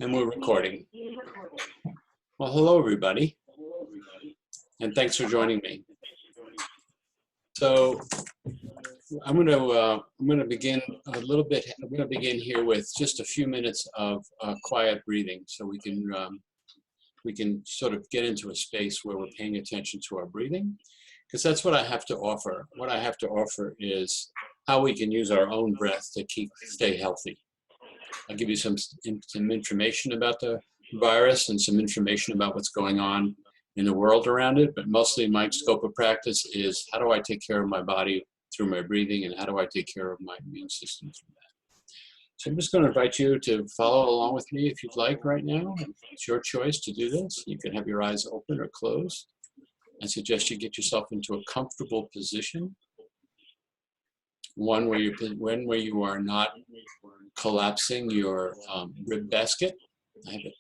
And we're recording. Well, hello, everybody, and thanks for joining me. So I'm going to begin a little bit. I'm going to begin here with just a few minutes of quiet breathing, so we can sort of get into a space where we're paying attention to our breathing, because that's what I have to offer. What I have to offer is how we can use our own breath to stay healthy. I'll give you some information about the virus and some information about what's going on in the world around it, but mostly my scope of practice is how do I take care of my body through my breathing, and how do I take care of my immune system through that. So I'm just going to invite you to follow along with me if you'd like right now. It's your choice to do this. You can have your eyes open or closed. I suggest you get yourself into a comfortable position, one where you are not collapsing your rib basket. I have it.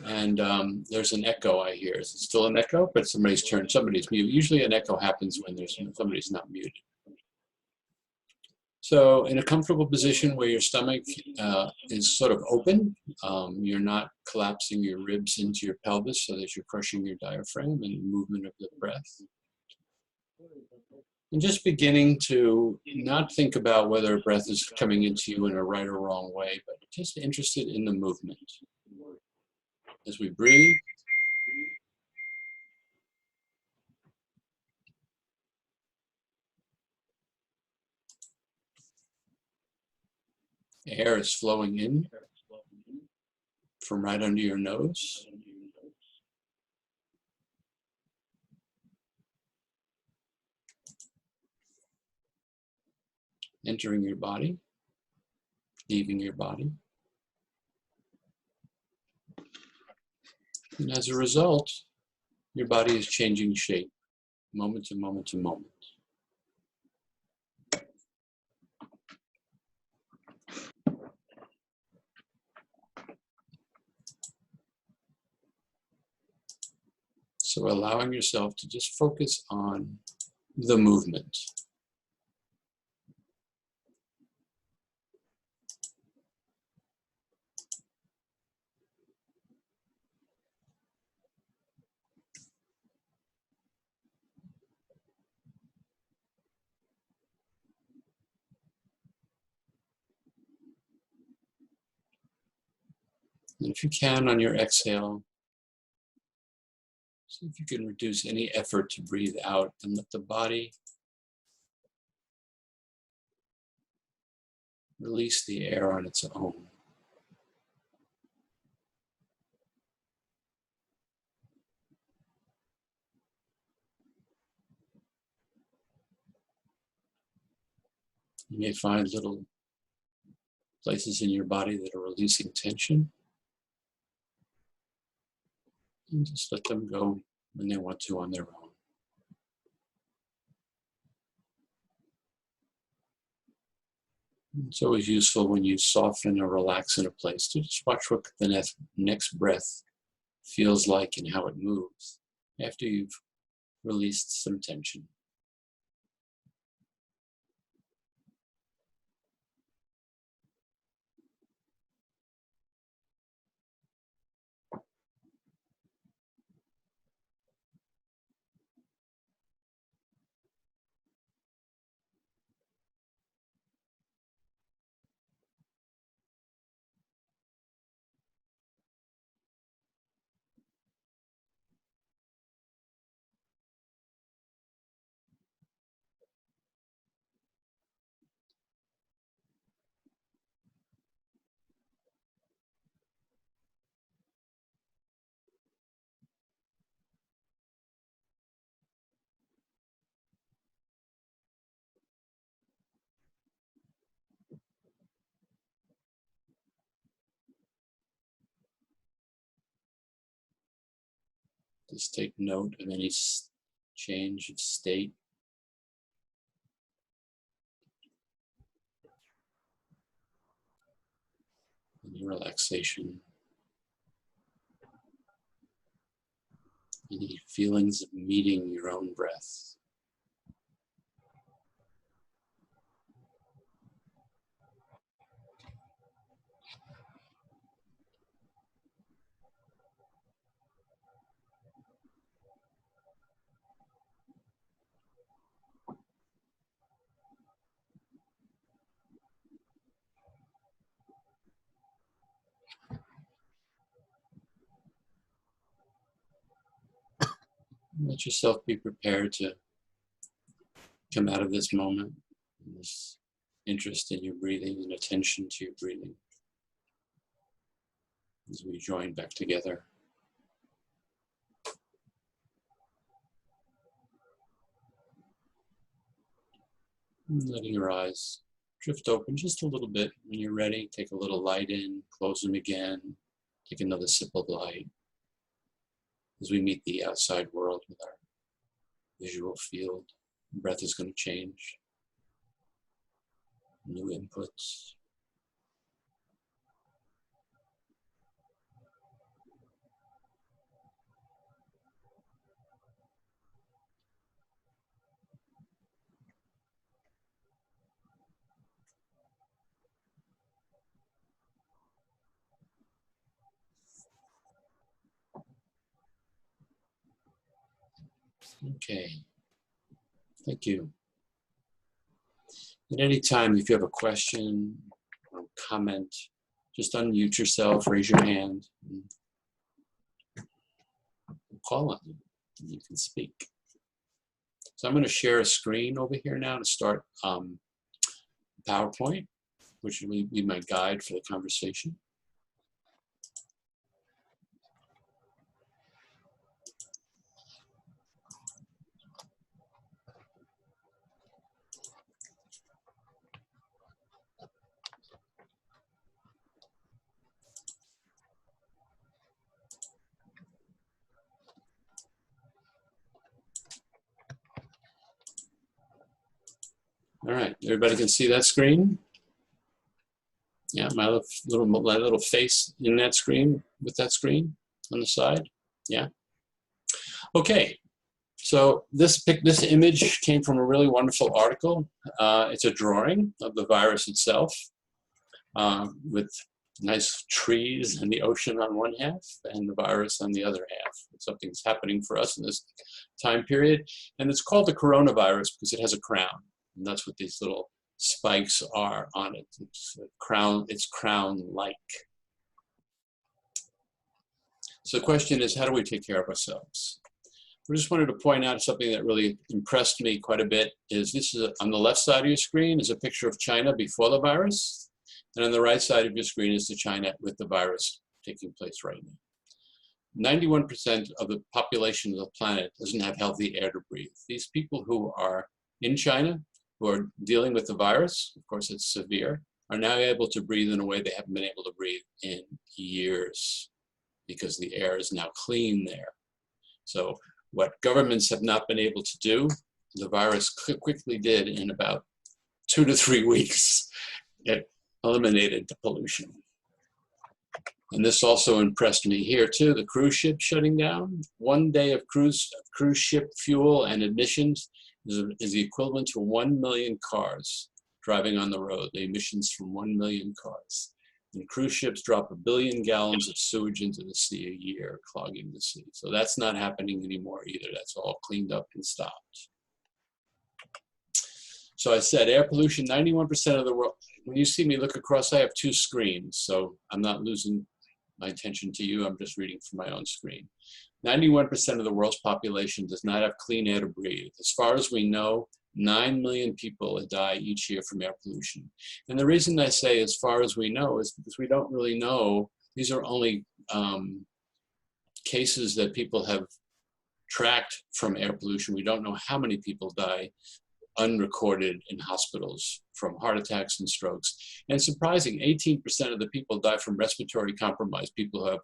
And there's an echo I hear. Is it still an echo? But somebody's muted. Usually an echo happens when somebody's not muted. So in a comfortable position where your stomach is sort of open, you're not collapsing your ribs into your pelvis so that you're crushing your diaphragm and movement of the breath. And just beginning to not think about whether breath is coming into you in a right or wrong way, but just interested in the movement. As we breathe, air is flowing in from right under your nose. Entering your body, leaving your body. And as a result, your body is changing shape, moment to moment to moment. So allowing yourself to just focus on the movement. And if you can, on your exhale, see if you can reduce any effort to breathe out and let the body release the air on its own. You may find little places in your body that are releasing tension. And just let them go when they want to on their own. It's always useful when you soften or relax in a place to just watch what the next breath feels like and how it moves after you've released some tension. Just take note of any change of state. Any relaxation. Any feelings of meeting your own breath. let yourself be prepared to come out of this moment, this interest in your breathing and attention to your breathing as we join back together. And letting your eyes drift open just a little bit. When you're ready, take a little light in, close them again, take another sip of light as we meet the outside world with our visual field. The breath is going to change. New inputs. Okay, thank you. At any time, if you have a question or comment, just unmute yourself, raise your hand, and call on you, and you can speak. So I'm going to share a screen over here now to start PowerPoint, which will be my guide for the conversation. All right, everybody can see that screen? Yeah, my little face in that screen, with that screen on the side, yeah? Okay, so this image came from a really wonderful article. It's a drawing of the virus itself with nice trees and the ocean on one half and the virus on the other half. Something's happening for us in this time period. And it's called the coronavirus because it has a crown. And that's what these little spikes are on it. It's a crown, it's crown-like. So the question is, how do we take care of ourselves? I just wanted to point out something that really impressed me quite a bit is this is on the left side of your screen is a picture of China before the virus. And on the right side of your screen is the China with the virus taking place right now. 91% of the population of the planet doesn't have healthy air to breathe. These people who are in China, who are dealing with the virus, of course it's severe, are now able to breathe in a way they haven't been able to breathe in years because the air is now clean there. So what governments have not been able to do, the virus quickly did in about 2 to 3 weeks. It eliminated the pollution. And this also impressed me here too, the cruise ship shutting down. 1 day of cruise ship fuel and emissions is the equivalent to 1 million cars driving on the road, the emissions from 1 million cars. And cruise ships drop 1 billion gallons of sewage into the sea a year, clogging the sea. So that's not happening anymore either. That's all cleaned up and stopped. So I said air pollution, 91% of the world. When you see me look across, I have 2 screens. So I'm not losing my attention to you. I'm just reading from my own screen. 91% of the world's population does not have clean air to breathe. As far as we know, 9 million people die each year from air pollution. And the reason I say as far as we know is because we don't really know. These are only cases that people have tracked from air pollution. We don't know how many people die unrecorded in hospitals from heart attacks and strokes. And surprising, 18% of the people die from respiratory compromise. People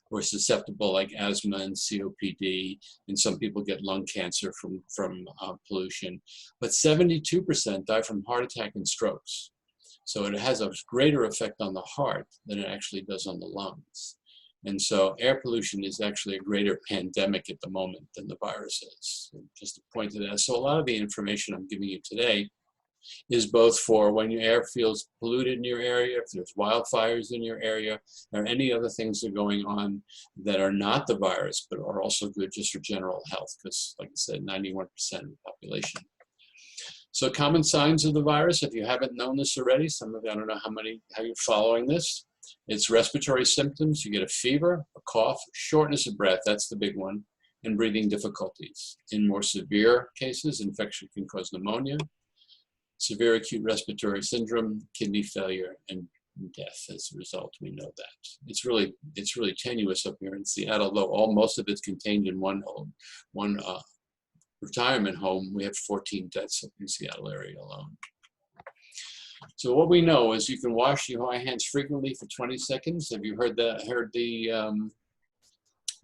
who are susceptible like asthma and COPD, and some people get lung cancer from pollution. But 72% die from heart attack and strokes. So it has a greater effect on the heart than it actually does on the lungs. And so air pollution is actually a greater pandemic at the moment than the virus is. So just to point to that. So a lot of the information I'm giving you today is both for when your air feels polluted in your area, if there's wildfires in your area, or any other things that are going on that are not the virus, but are also good just for general health, because like I said, 91% of the population. So common signs of the virus, if you haven't known this already, some of you, I don't know how you're following this. It's respiratory symptoms. You get a fever, a cough, shortness of breath, that's the big one, and breathing difficulties. In more severe cases, infection can cause pneumonia, severe acute respiratory syndrome, kidney failure, and death as a result. We know that. It's really tenuous up here in Seattle, though most of it's contained in one retirement home. We have 14 deaths up in the Seattle area alone. So what we know is you can wash your hands frequently for 20 seconds. Have you heard the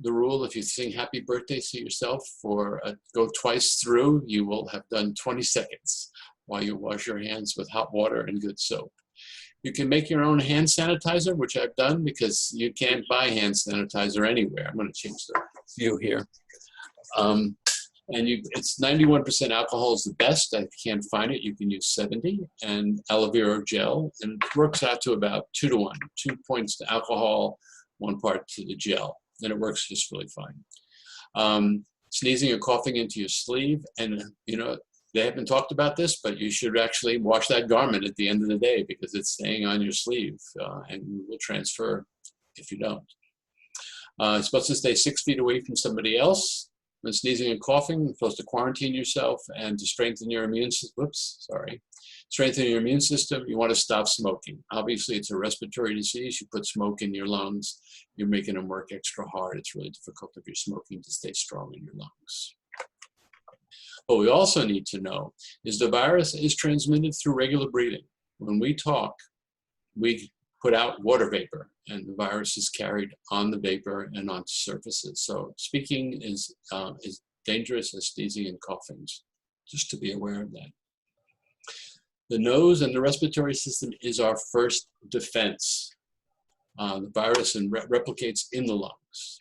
rule? If you sing happy birthday to yourself for go twice through, you will have done 20 seconds while you wash your hands with hot water and good soap. You can make your own hand sanitizer, which I've done because you can't buy hand sanitizer anywhere. I'm going to change the view here. And it's 91% alcohol is the best. If you can't find it, you can use 70 and aloe vera gel, and it works out to about 2 to 1, 2 points to alcohol, 1 part to the gel, and it works just really fine. Sneezing or coughing into your sleeve, and they haven't talked about this, but you should actually wash that garment at the end of the day because it's staying on your sleeve and will transfer if you don't. You're supposed to stay 6 feet away from somebody else. When sneezing and coughing, you're supposed to quarantine yourself, and to strengthen your immune system, you want to stop smoking. Obviously, it's a respiratory disease. You put smoke in your lungs, you're making them work extra hard. It's really difficult if you're smoking to stay strong in your lungs. What we also need to know is the virus is transmitted through regular breathing. When we talk, we put out water vapor, and the virus is carried on the vapor and onto surfaces. So speaking is dangerous as sneezing and coughing, just to be aware of that. The nose and the respiratory system is our first defense. The virus replicates in the lungs.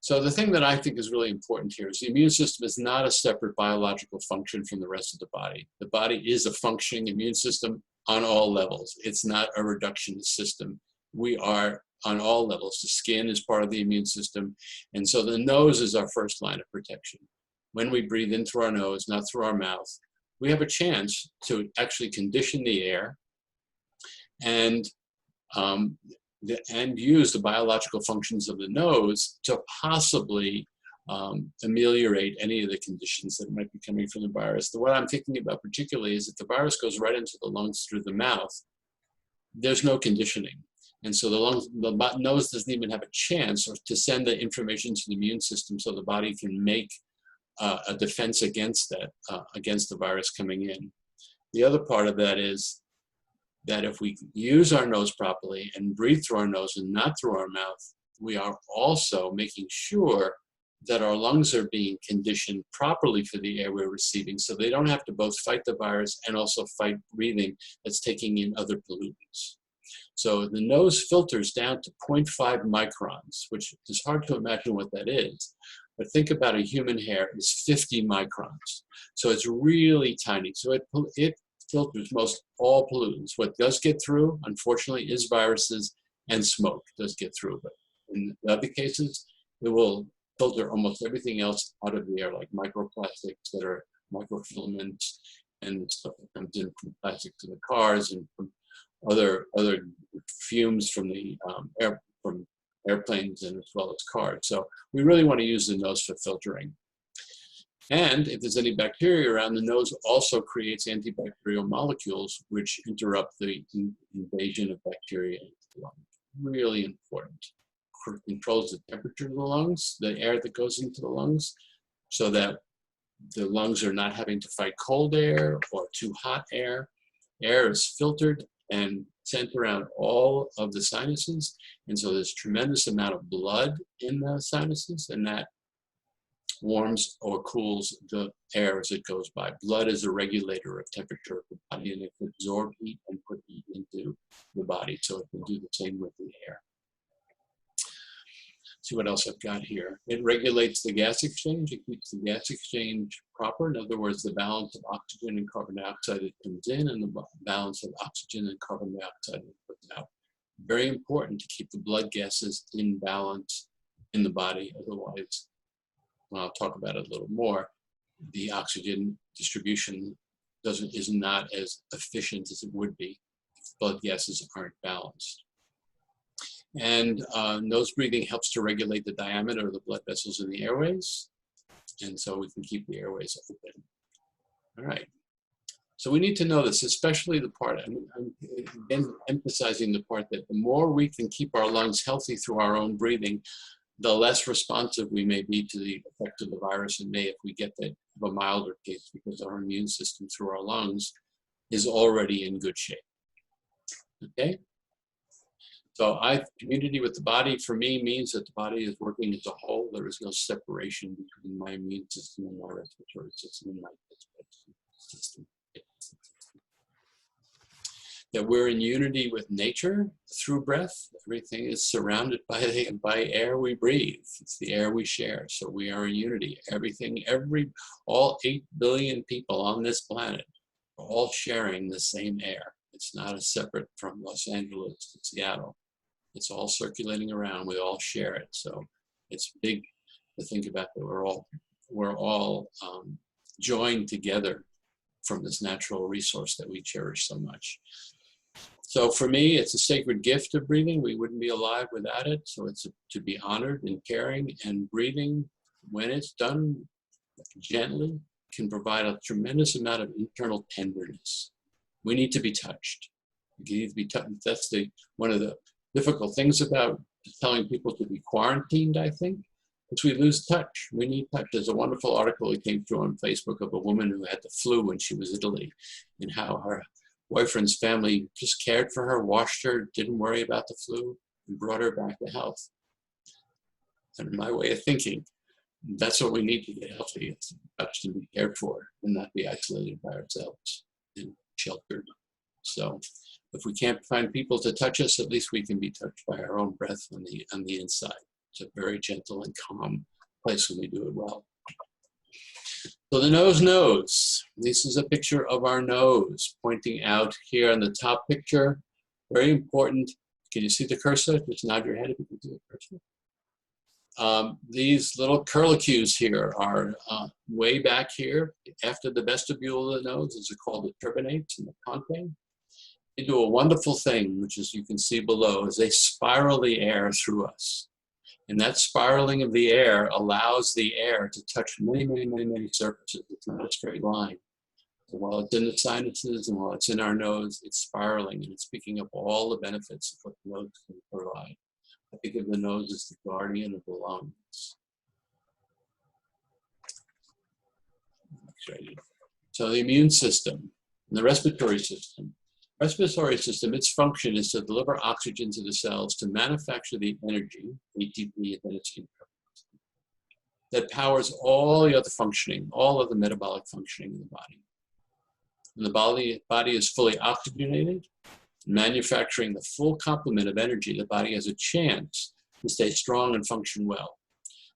So the thing that I think is really important here is the immune system is not a separate biological function from the rest of the body. The body is a functioning immune system on all levels. It's not a reductionist system. We are on all levels. The skin is part of the immune system. And so the nose is our first line of protection. When we breathe in through our nose, not through our mouth, we have a chance to actually condition the air and use the biological functions of the nose to possibly ameliorate any of the conditions that might be coming from the virus. What I'm thinking about particularly is if the virus goes right into the lungs through the mouth, there's no conditioning. And so the nose doesn't even have a chance to send the information to the immune system so the body can make a defense against that, against the virus coming in. The other part of that is that if we use our nose properly and breathe through our nose and not through our mouth, we are also making sure that our lungs are being conditioned properly for the air we're receiving, so they don't have to both fight the virus and also fight breathing that's taking in other pollutants. So the nose filters down to 0.5 microns, which is hard to imagine what that is. But think about a human hair is 50 microns. So it's really tiny. So it filters most all pollutants. What does get through, unfortunately, is viruses, and smoke does get through. But in other cases, it will filter almost everything else out of the air, like microplastics that are microfilaments and stuff that comes in from plastics in the cars and from other fumes from the from airplanes and as well as cars. So we really want to use the nose for filtering. And if there's any bacteria around, the nose also creates antibacterial molecules which interrupt the invasion of bacteria into the lung. Really important. Controls the temperature of the lungs, the air that goes into the lungs, so that the lungs are not having to fight cold air or too hot air. Air is filtered and sent around all of the sinuses, and so there's a tremendous amount of blood in the sinuses, and that warms or cools the air as it goes by. Blood is a regulator of temperature of the body, and it can absorb heat and put heat into the body, so it can do the same with the air. See what else I've got here. It regulates the gas exchange. It keeps the gas exchange proper. In other words, the balance of oxygen and carbon dioxide that comes in and the balance of oxygen and carbon dioxide that puts out. Very important to keep the blood gases in balance in the body. Otherwise, well, I'll talk about it a little more, the oxygen distribution is not as efficient as it would be if blood gases aren't balanced. And nose breathing helps to regulate the diameter of the blood vessels in the airways. And so we can keep the airways open. All right. So we need to know this, especially the part, I'm again emphasizing the part that the more we can keep our lungs healthy through our own breathing, the less responsive we may be to the effect of the virus in May if we get a milder case, because our immune system through our lungs is already in good shape. Okay? So community with the body for me means that the body is working as a whole. There is no separation between my immune system and my respiratory system and my system. That we're in unity with nature through breath. Everything is surrounded by air we breathe. It's the air we share. So we are in unity. Everything, all 8 billion people on this planet are all sharing the same air. It's not as separate from Los Angeles to Seattle. It's all circulating around. We all share it. So it's big to think about that we're all joined together from this natural resource that we cherish so much. So for me, it's a sacred gift of breathing. We wouldn't be alive without it. So it's to be honored and caring, and breathing, when it's done gently, can provide a tremendous amount of internal tenderness. We need to be touched. We need to be touched. That's one of the difficult things about telling people to be quarantined, I think, is we lose touch. We need touch. There's a wonderful article that came through on Facebook of a woman who had the flu when she was in Italy, and how her boyfriend's family just cared for her, washed her, didn't worry about the flu, and brought her back to health. And in my way of thinking, that's what we need to get healthy, is touched and be cared for, and not be isolated by ourselves and sheltered. So if we can't find people to touch us, at least we can be touched by our own breath on the inside. It's a very gentle and calm place when we do it well. So the nose knows. This is a picture of our nose pointing out here on the top picture. Very important. Can you see the cursor? Just nod your head if you can see the cursor. These little curlicues here are way back here after the vestibule of the nose. These are called the turbinates and the conchae. They do a wonderful thing, which is you can see below, is they spiral the air through us. And that spiraling of the air allows the air to touch many, many, many, many surfaces. It's not a straight line. So while it's in the sinuses and while it's in our nose, it's spiraling, and it's picking up all the benefits of what the nose can provide. I think of the nose as the guardian of the lungs. So the immune system and the respiratory system. Respiratory system, its function is to deliver oxygen to the cells to manufacture the energy, ATP, adenosine, that powers all the other functioning, all of the metabolic functioning in the body. When the body is fully oxygenated, manufacturing the full complement of energy, the body has a chance to stay strong and function well.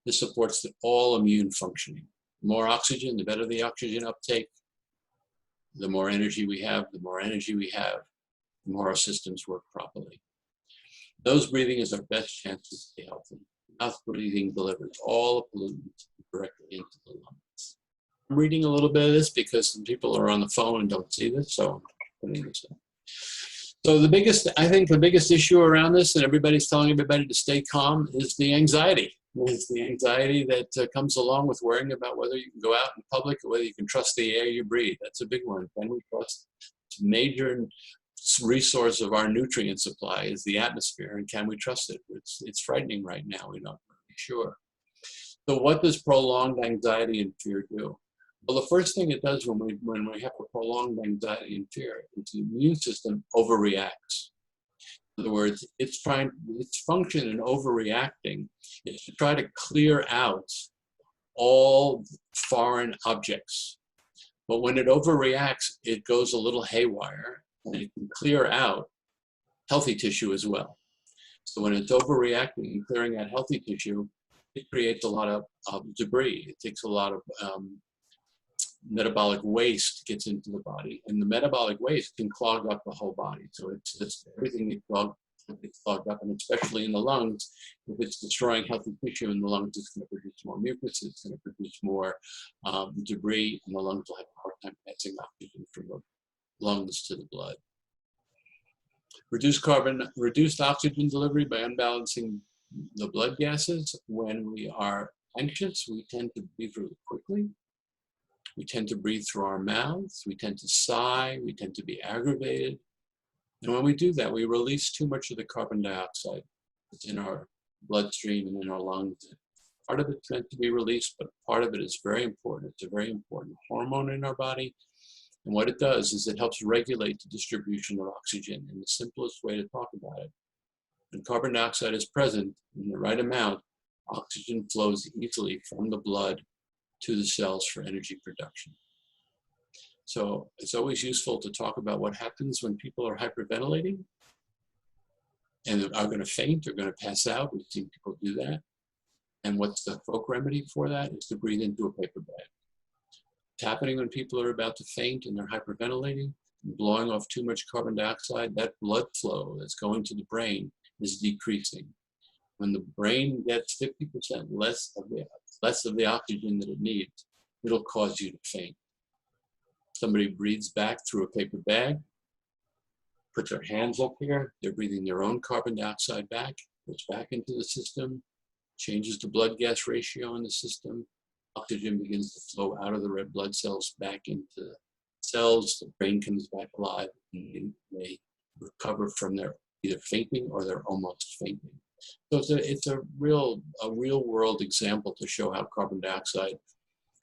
This supports all immune functioning. The more oxygen, the better the oxygen uptake. The more energy we have, the more our systems work properly. Nose breathing is our best chance to stay healthy. Mouth breathing delivers all the pollutants directly into the lungs. I'm reading a little bit of this because some people are on the phone and don't see this, so I'm putting this in. So I think the biggest issue around this, and everybody's telling everybody to stay calm, is the anxiety. It's the anxiety that comes along with worrying about whether you can go out in public or whether you can trust the air you breathe. That's a big one. Can we trust? It's a major resource of our nutrient supply is the atmosphere, and can we trust it? It's frightening right now. We're not really sure. So what does prolonged anxiety and fear do? Well, the first thing it does when we have a prolonged anxiety and fear is the immune system overreacts. In other words, its function in overreacting is to try to clear out all foreign objects. But when it overreacts, it goes a little haywire, and it can clear out healthy tissue as well. So when it's overreacting and clearing out healthy tissue, it creates a lot of debris. It takes a lot of metabolic waste gets into the body, and the metabolic waste can clog up the whole body. So it's just everything gets clogged up, and especially in the lungs, if it's destroying healthy tissue in the lungs, it's going to produce more mucus, it's going to produce more debris, and the lungs will have a hard time passing oxygen from the lungs to the blood. Reduced oxygen delivery by unbalancing the blood gases when we are anxious, we tend to breathe really quickly. We tend to breathe through our mouths. We tend to sigh. We tend to be aggravated. And when we do that, we release too much of the carbon dioxide that's in our bloodstream and in our lungs. Part of it's meant to be released, but part of it is very important. It's a very important hormone in our body. And what it does is it helps regulate the distribution of oxygen in the simplest way to talk about it. When carbon dioxide is present in the right amount, oxygen flows easily from the blood to the cells for energy production. So it's always useful to talk about what happens when people are hyperventilating and are going to faint or going to pass out. We've seen people do that. And what's the folk remedy for that is to breathe into a paper bag. It's happening when people are about to faint and they're hyperventilating and blowing off too much carbon dioxide. That blood flow that's going to the brain is decreasing. When the brain gets 50% less of the oxygen that it needs, it'll cause you to faint. Somebody breathes back through a paper bag, puts their hands up here, they're breathing their own carbon dioxide back, goes back into the system, changes the blood gas ratio in the system. Oxygen begins to flow out of the red blood cells back into the cells. The brain comes back alive, and they recover from their either fainting or they're almost fainting. So it's a real world example to show how carbon dioxide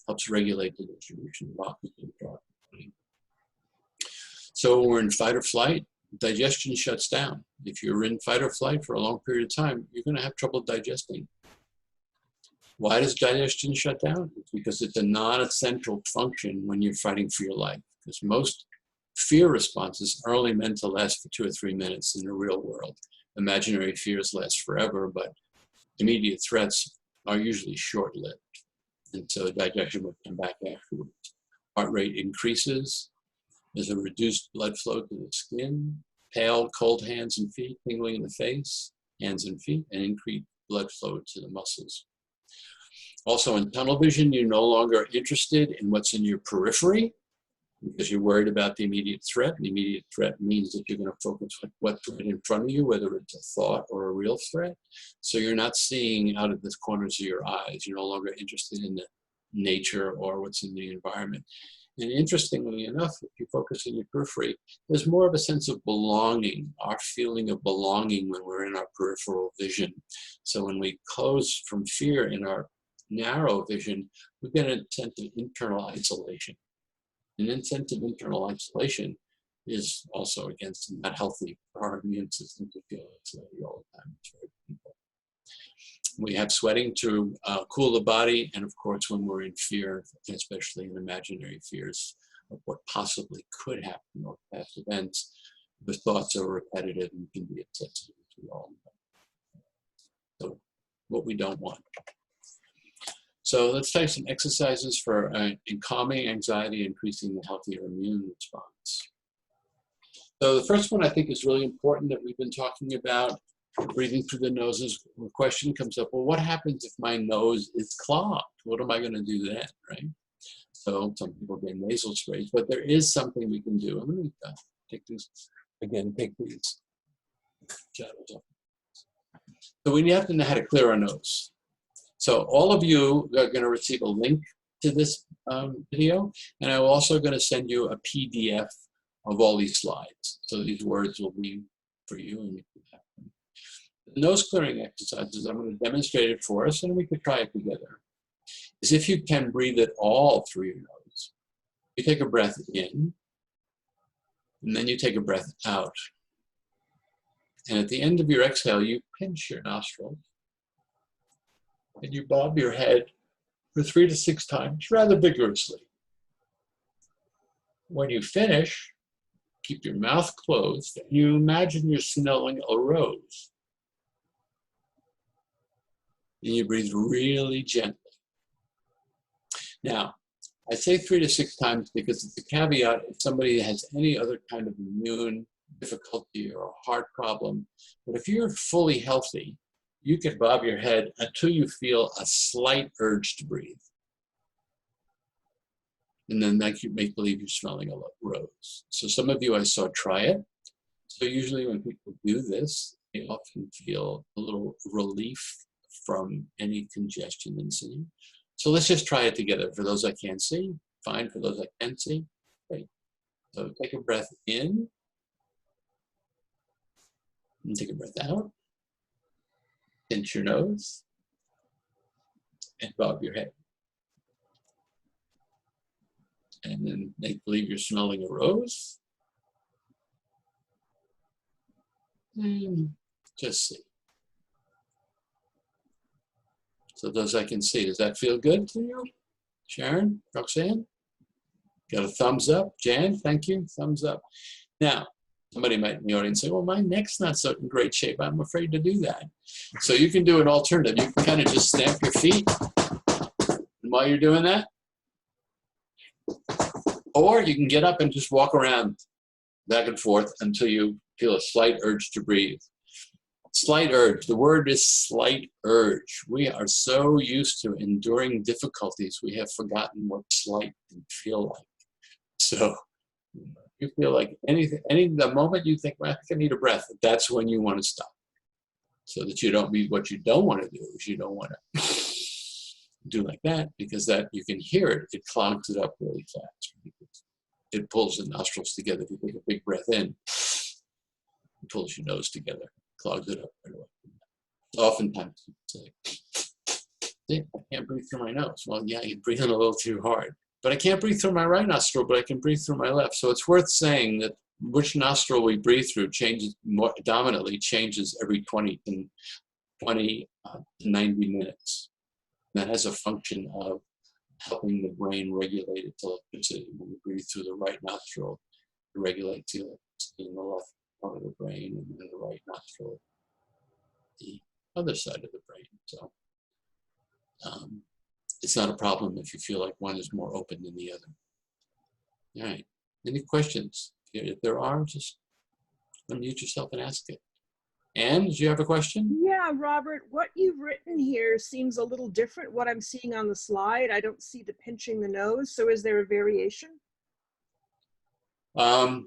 helps regulate the distribution of oxygen throughout the body. So when we're in fight or flight, digestion shuts down. If you're in fight or flight for a long period of time, you're going to have trouble digesting. Why does digestion shut down? It's because it's a non-essential function when you're fighting for your life. Because most fear responses are only meant to last for 2 or 3 minutes in the real world. Imaginary fears last forever, but immediate threats are usually short-lived. And so digestion will come back afterwards. Heart rate increases. There's a reduced blood flow to the skin, pale, cold hands and feet, tingling in the face, hands and feet, and increased blood flow to the muscles. Also in tunnel vision, you're no longer interested in what's in your periphery because you're worried about the immediate threat. The immediate threat means that you're going to focus on what's right in front of you, whether it's a thought or a real threat. So you're not seeing out of the corners of your eyes. You're no longer interested in the nature or what's in the environment. And interestingly enough, if you focus on your periphery, there's more of a sense of belonging, our feeling of belonging when we're in our peripheral vision. So when we close from fear in our narrow vision, we get a sense of internal isolation. And then sense of internal isolation is also against not healthy for our immune system to feel isolated all the time. It's very painful. We have sweating to cool the body, and of course when we're in fear, especially in imaginary fears of what possibly could happen or past events, the thoughts are repetitive and can be obsessive, as we all know. So what we don't want. So let's take some exercises for in calming anxiety, increasing the healthier immune response. So the first one I think is really important that we've been talking about, breathing through the nose. The question comes up, well, what happens if my nose is clogged? What am I going to do then, right? So some people get nasal sprays, but there is something we can do. I'm going to take these, again, take these shadows off. So we have to know how to clear our nose. So all of you are going to receive a link to this video, and I'm also going to send you a PDF of all these slides. So these words will be for you, and you can have them. The nose clearing exercises, I'm going to demonstrate it for us, and we could try it together. Is if you can breathe it all through your nose. You take a breath in, and then you take a breath out. And at the end of your exhale, you pinch your nostrils. And you bob your head for 3 to 6 times, rather vigorously. When you finish, keep your mouth closed, and you imagine you're smelling a rose. And you breathe really gently. Now, I say 3 to 6 times because it's a caveat if somebody has any other kind of immune difficulty or a heart problem. But if you're fully healthy, you can bob your head until you feel a slight urge to breathe. And then make believe you're smelling a rose. So some of you I saw try it. So usually when people do this, they often feel a little relief from any congestion in singing. So let's just try it together. For those I can't see, fine. For those I can see, great. So take a breath in, and take a breath out. Pinch your nose, and bob your head. And then make believe you're smelling a rose. And just see. So those I can see. Does that feel good to you? Sharon, Roxanne? Got a thumbs up. Jan, thank you. Thumbs up. Now, somebody might in the audience say, well, my neck's not so in great shape. I'm afraid to do that. So you can do an alternative. You can kind of just stamp your feet. And while you're doing that, or you can get up and just walk around back and forth until you feel a slight urge to breathe. Slight urge. The word is slight urge. We are so used to enduring difficulties, we have forgotten what slight can feel like. So you feel like the moment you think, well, I think I need a breath, that's when you want to stop. So that you don't be, what you don't want to do is you don't want to do like that, because that you can hear it, it clogs it up really fast. It pulls the nostrils together. If you take a big breath in, it pulls your nose together, clogs it up right away. Oftentimes people say, I can't breathe through my nose. Well, yeah, you're breathing a little too hard. But I can't breathe through my right nostril, but I can breathe through my left. So it's worth saying that which nostril we breathe through changes, more dominantly changes every 20 to 90 minutes. That has a function of helping the brain regulate its electricity. When we breathe through the right nostril, it regulates the electricity in the left part of the brain, and then the right nostril, the other side of the brain. So it's not a problem if you feel like one is more open than the other. All right, any questions? If there are, just unmute yourself and ask it. Anne, do you have a question? Yeah, Robert, what you've written here seems a little different. What I'm seeing on the slide, I don't see the pinching the nose. So is there a variation? Well,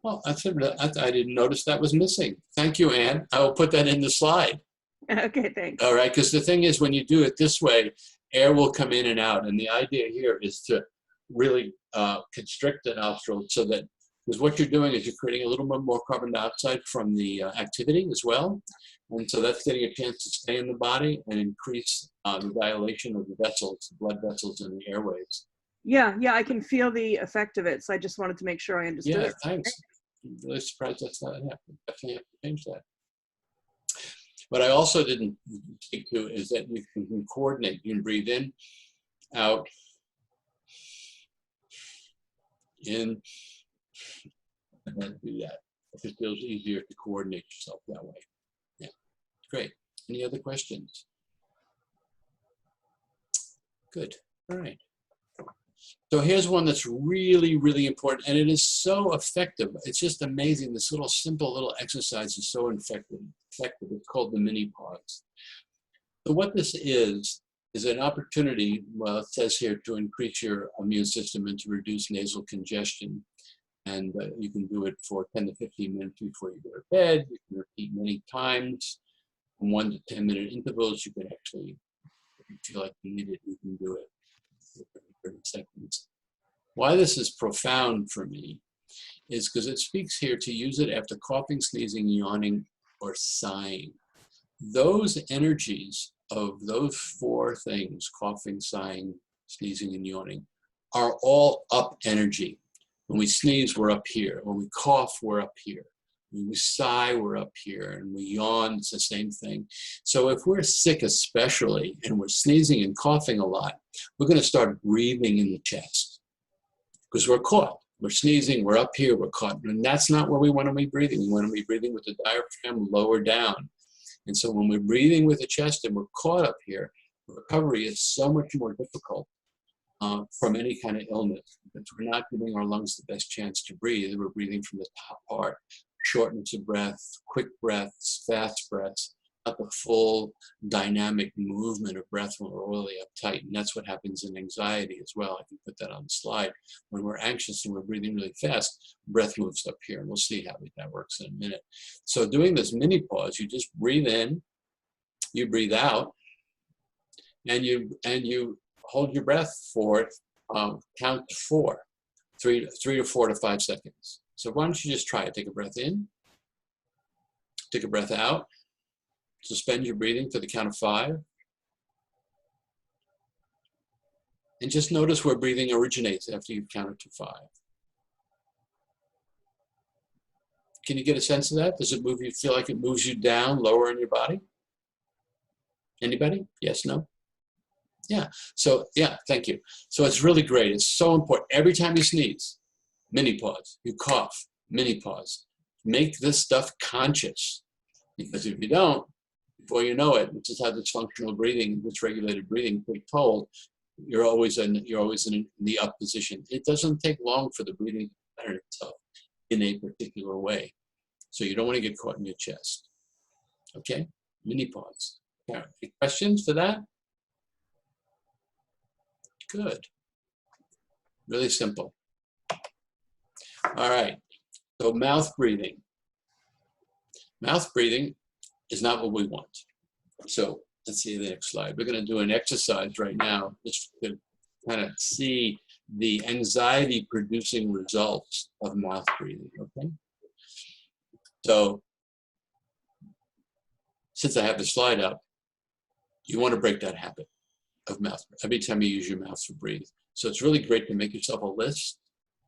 I didn't notice that was missing. Thank you, Anne. I will put that in the slide. Okay, thanks. All right, because the thing is, when you do it this way, air will come in and out. And the idea here is to really constrict the nostrils so that, because what you're doing is you're creating a little bit more carbon dioxide from the activity as well. And so that's getting a chance to stay in the body and increase the dilation of the vessels, blood vessels in the airways. Yeah, I can feel the effect of it. So I just wanted to make sure I understood it. Yeah, thanks. I'm really surprised that's not happening. Definitely have to change that. What I also didn't speak to is that you can coordinate. You can breathe in, out, in, and then do that. It feels easier to coordinate yourself that way. Yeah, great. Any other questions? Good. All right. So here's one that's really, really important, and it is so effective. It's just amazing. This little simple little exercise is so effective. It's called the mini pause. So what this is an opportunity, well, it says here, to increase your immune system and to reduce nasal congestion. And you can do it for 10 to 15 minutes before you go to bed. You can repeat many times, from 1 to 10 minute intervals. You can actually, if you feel like you need it, you can do it every 30 seconds. Why this is profound for me is because it speaks here to use it after coughing, sneezing, yawning, or sighing. Those energies of those 4 things, coughing, sighing, sneezing, and yawning, are all up energy. When we sneeze, we're up here. When we cough, we're up here. When we sigh, we're up here. And we yawn, it's the same thing. So if we're sick especially, and we're sneezing and coughing a lot, we're going to start breathing in the chest because we're caught. We're sneezing, we're up here, we're caught. And that's not where we want to be breathing. We want to be breathing with the diaphragm lower down. And so when we're breathing with the chest and we're caught up here, recovery is so much more difficult from any kind of illness, because we're not giving our lungs the best chance to breathe. We're breathing from the top part, shortness of breath, quick breaths, fast breaths, not the full dynamic movement of breath when we're really uptight. And that's what happens in anxiety as well. I can put that on the slide. When we're anxious and we're breathing really fast, breath moves up here. And we'll see how that works in a minute. So doing this mini pause, you just breathe in, you breathe out, and you hold your breath for count to 4, 3 to 4 to 5 seconds. So why don't you just try it? Take a breath in, take a breath out, suspend your breathing for the count of 5, and just notice where breathing originates after you've counted to 5. Can you get a sense of that? Does it move you, feel like it moves you down, lower in your body? Anybody? Yes, no? Yeah, so yeah, thank you. So it's really great. It's so important. Every time you sneeze, mini pause. You cough, mini pause. Make this stuff conscious. Because if you don't, before you know it, which is how dysfunctional breathing, dysregulated breathing take toll, you're always in the up position. It doesn't take long for the breathing to pattern itself in a particular way. So you don't want to get caught in your chest. Okay? Mini pause. Yeah. Any questions for that? Good. Really simple. All right. So mouth breathing. Mouth breathing is not what we want. So let's see the next slide. We're going to do an exercise right now just to kind of see the anxiety producing results of mouth breathing. Okay. So since I have the slide up, you want to break that habit of mouth every time you use your mouth to breathe. So it's really great to make yourself a list.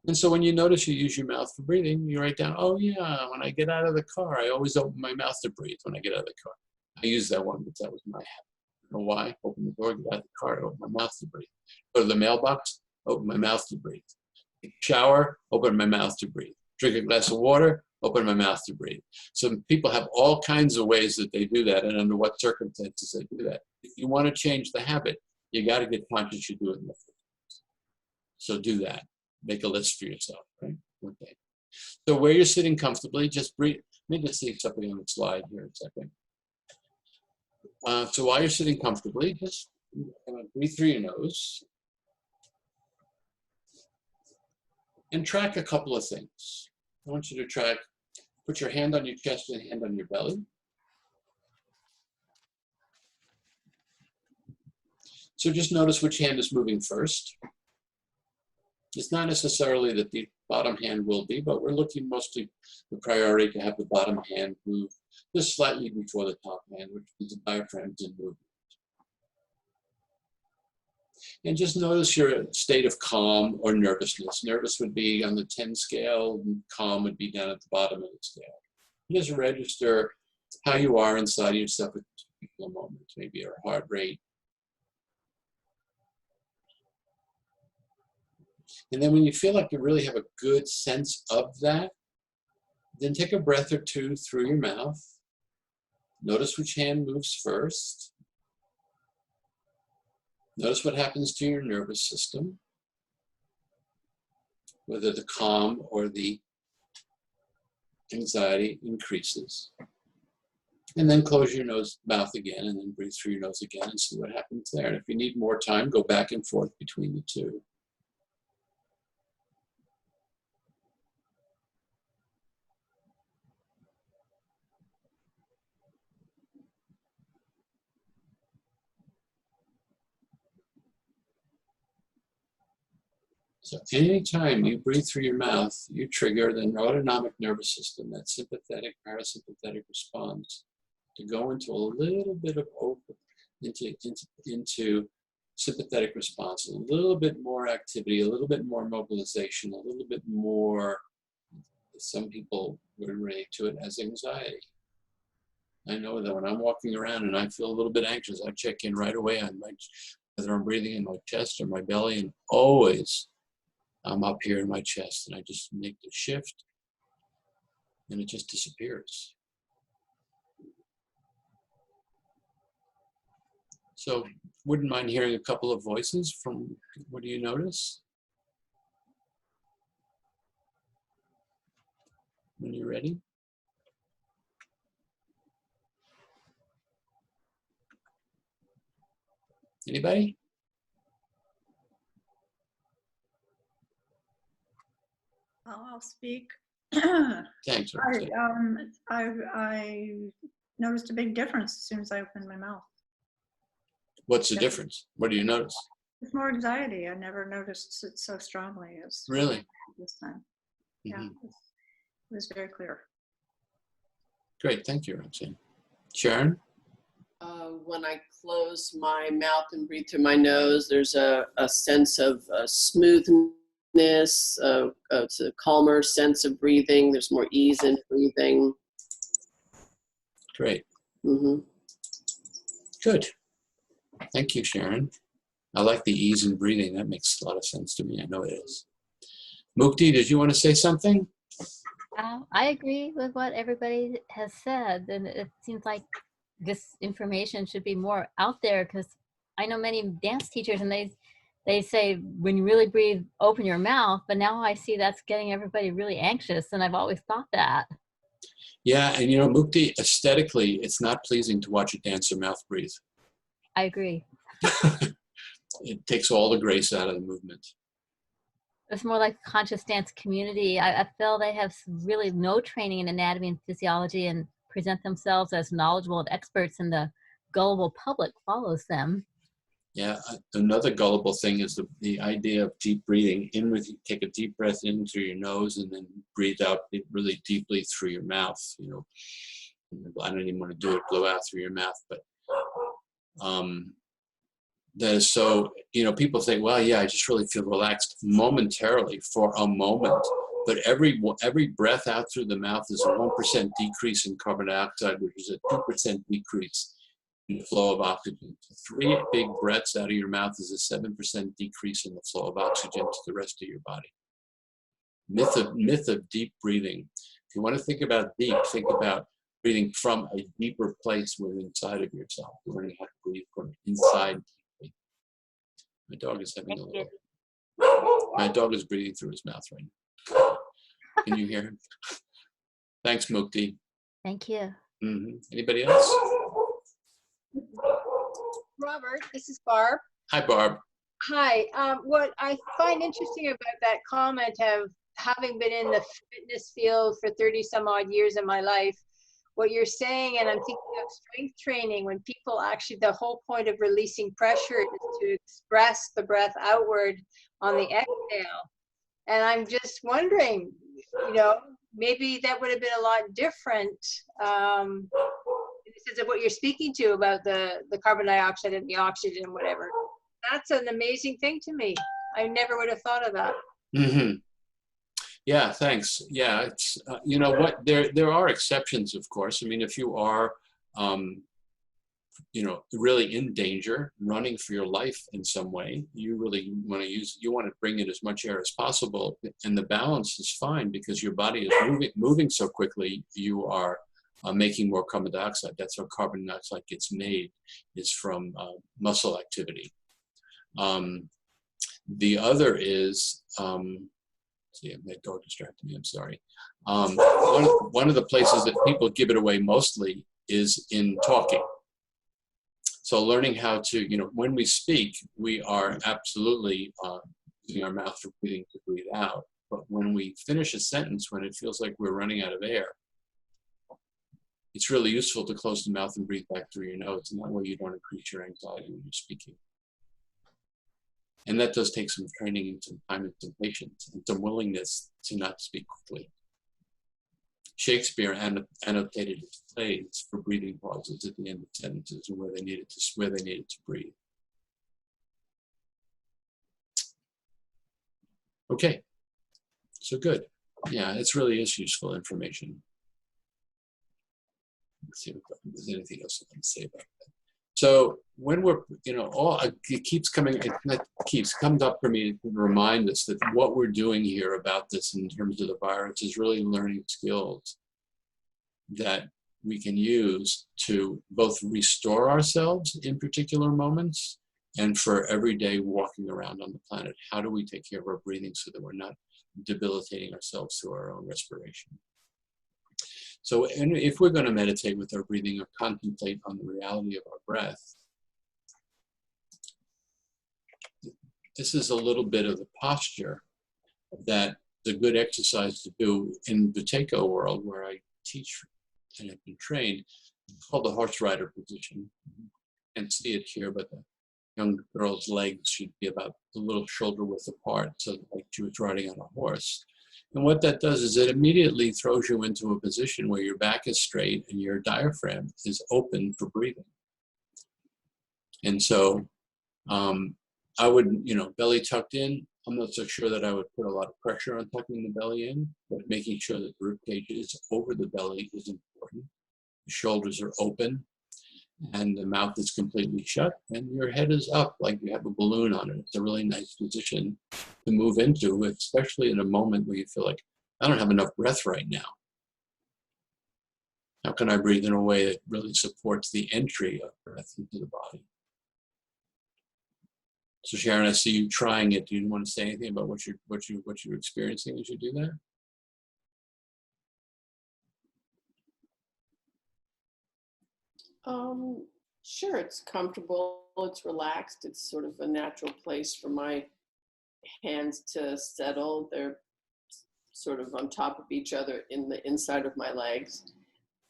And so when you notice you use your mouth for breathing, you write down, oh yeah, when I get out of the car, I always open my mouth to breathe when I get out of the car. I use that one because that was my habit. I don't know why. Open the door, get out of the car, open my mouth to breathe. Go to the mailbox, open my mouth to breathe. Take a shower, open my mouth to breathe. Drink a glass of water, open my mouth to breathe. So people have all kinds of ways that they do that and under what circumstances they do that. If you want to change the habit, you got to get conscious you do it in the first place. So do that. Make a list for yourself, right? Okay. So where you're sitting comfortably, just breathe. Let me just see something on the slide here in a second. So while you're sitting comfortably, just breathe through your nose and track a couple of things. I want you to track, put your hand on your chest and hand on your belly. So just notice which hand is moving first. It's not necessarily that the bottom hand will be, but we're looking mostly the priority to have the bottom hand move just slightly before the top hand, which means the diaphragm's in movement. And just notice your state of calm or nervousness. Nervous would be on the 10 scale, and calm would be down at the bottom of the scale. Just register how you are inside of yourself at particular moments, maybe your heart rate. And then when you feel like you really have a good sense of that, then take a breath or two through your mouth. Notice which hand moves first. Notice what happens to your nervous system, whether the calm or the anxiety increases. And then close your mouth again, and then breathe through your nose again and see what happens there. And if you need more time, go back and forth between the two. So anytime you breathe through your mouth, you trigger the autonomic nervous system, that sympathetic, parasympathetic response, to go into a little bit of into sympathetic response, a little bit more activity, a little bit more mobilization, a little bit more, some people would relate to it as anxiety. I know that when I'm walking around and I feel a little bit anxious, I check in right away on whether I'm breathing in my chest or my belly, and always I'm up here in my chest, and I just make the shift, and it just disappears. So, wouldn't mind hearing a couple of voices from, what do you notice? When you're ready. Anybody? I'll speak. Thanks. I noticed a big difference as soon as I opened my mouth. What's the difference? What do you notice? It's more anxiety. I never noticed it so strongly as Really? this time. Yeah, it was very clear. Great. Thank you, Roxanne. Sharon? When I close my mouth and breathe through my nose, there's a sense of smoothness. It's a calmer sense of breathing. There's more ease in breathing. Great. Mm-hmm. Good. Thank you, Sharon. I like the ease in breathing. That makes a lot of sense to me. I know it is. Mukti, did you want to say something? I agree with what everybody has said, and it seems like this information should be more out there, because I know many dance teachers and they say when you really breathe, open your mouth, but now I see that's getting everybody really anxious, and I've always thought that. Yeah, and you know, Mukti, aesthetically, it's not pleasing to watch a dancer mouth breathe. I agree. It takes all the grace out of the movement. It's more like a conscious dance community. I feel they have really no training in anatomy and physiology and present themselves as knowledgeable and experts, and the gullible public follows them. Yeah, another gullible thing is the idea of deep breathing. Take a deep breath in through your nose and then breathe out really deeply through your mouth. You know, I don't even want to do it, blow out through your mouth, but that is so, you know, people think, well, yeah, I just really feel relaxed momentarily for a moment, but every breath out through the mouth is a 1% decrease in carbon dioxide, which is a 2% decrease in the flow of oxygen. So 3 big breaths out of your mouth is a 7% decrease in the flow of oxygen to the rest of your body. Myth of deep breathing. If you want to think about deep, think about breathing from a deeper place within inside of yourself, learning how to breathe from inside. My dog is having a little. My dog is breathing through his mouth right now. Can you hear him? Thanks, Mukti. Thank you. Anybody else? Robert, this is Barb. Hi, Barb. Hi. What I find interesting about that comment of having been in the fitness field for 30 some odd years of my life, what you're saying, and I'm thinking of strength training, when people actually, the whole point of releasing pressure is to express the breath outward on the exhale. And I'm just wondering, you know, maybe that would have been a lot different. This is what you're speaking to about the carbon dioxide and the oxygen and whatever. That's an amazing thing to me. I never would have thought of that. Yeah, thanks. Yeah, it's you know what, there are exceptions, of course. I mean, if you are you know, really in danger, running for your life in some way, you really want to bring in as much air as possible, and the balance is fine because your body is moving so quickly. You are making more carbon dioxide. That's how carbon dioxide gets made, is from muscle activity. The other is, see, my dog distracted me, I'm sorry. One of the places that people give it away mostly is in talking. So learning how to, you know, when we speak, we are absolutely using our mouth for breathing to breathe out. But when we finish a sentence, when it feels like we're running out of air, it's really useful to close the mouth and breathe back through your nose. And that way you don't increase your anxiety when you're speaking. And that does take some training and some time and some patience and some willingness to not speak quickly. Shakespeare annotated his plays for breathing pauses at the end of sentences and where they needed to breathe. Okay, so good. Yeah, it really is useful information. Let's see if there's anything else I can say about that. So when we're, you know, comes up for me to remind us that what we're doing here about this in terms of the virus is really learning skills that we can use to both restore ourselves in particular moments and for everyday walking around on the planet. How do we take care of our breathing so that we're not debilitating ourselves through our own respiration? So if we're going to meditate with our breathing or contemplate on the reality of our breath, this is a little bit of the posture that is a good exercise to do in the Buteyko world where I teach and have been trained. It's called the horse rider position. Can't see it here, but the young girl's legs should be about a little shoulder width apart, so like she was riding on a horse. And what that does is it immediately throws you into a position where your back is straight and your diaphragm is open for breathing. And so I would, belly tucked in. I'm not so sure that I would put a lot of pressure on tucking the belly in, but making sure that the rib cage is over the belly is important. The shoulders are open and the mouth is completely shut and your head is up like you have a balloon on it. It's a really nice position to move into, especially in a moment where you feel like, I don't have enough breath right now. How can I breathe in a way that really supports the entry of breath into the body? So Sharon, I see you trying it. Do you want to say anything about what you're experiencing as you do that? Sure, it's comfortable, it's relaxed, it's sort of a natural place for my hands to settle. They're sort of on top of each other in the inside of my legs.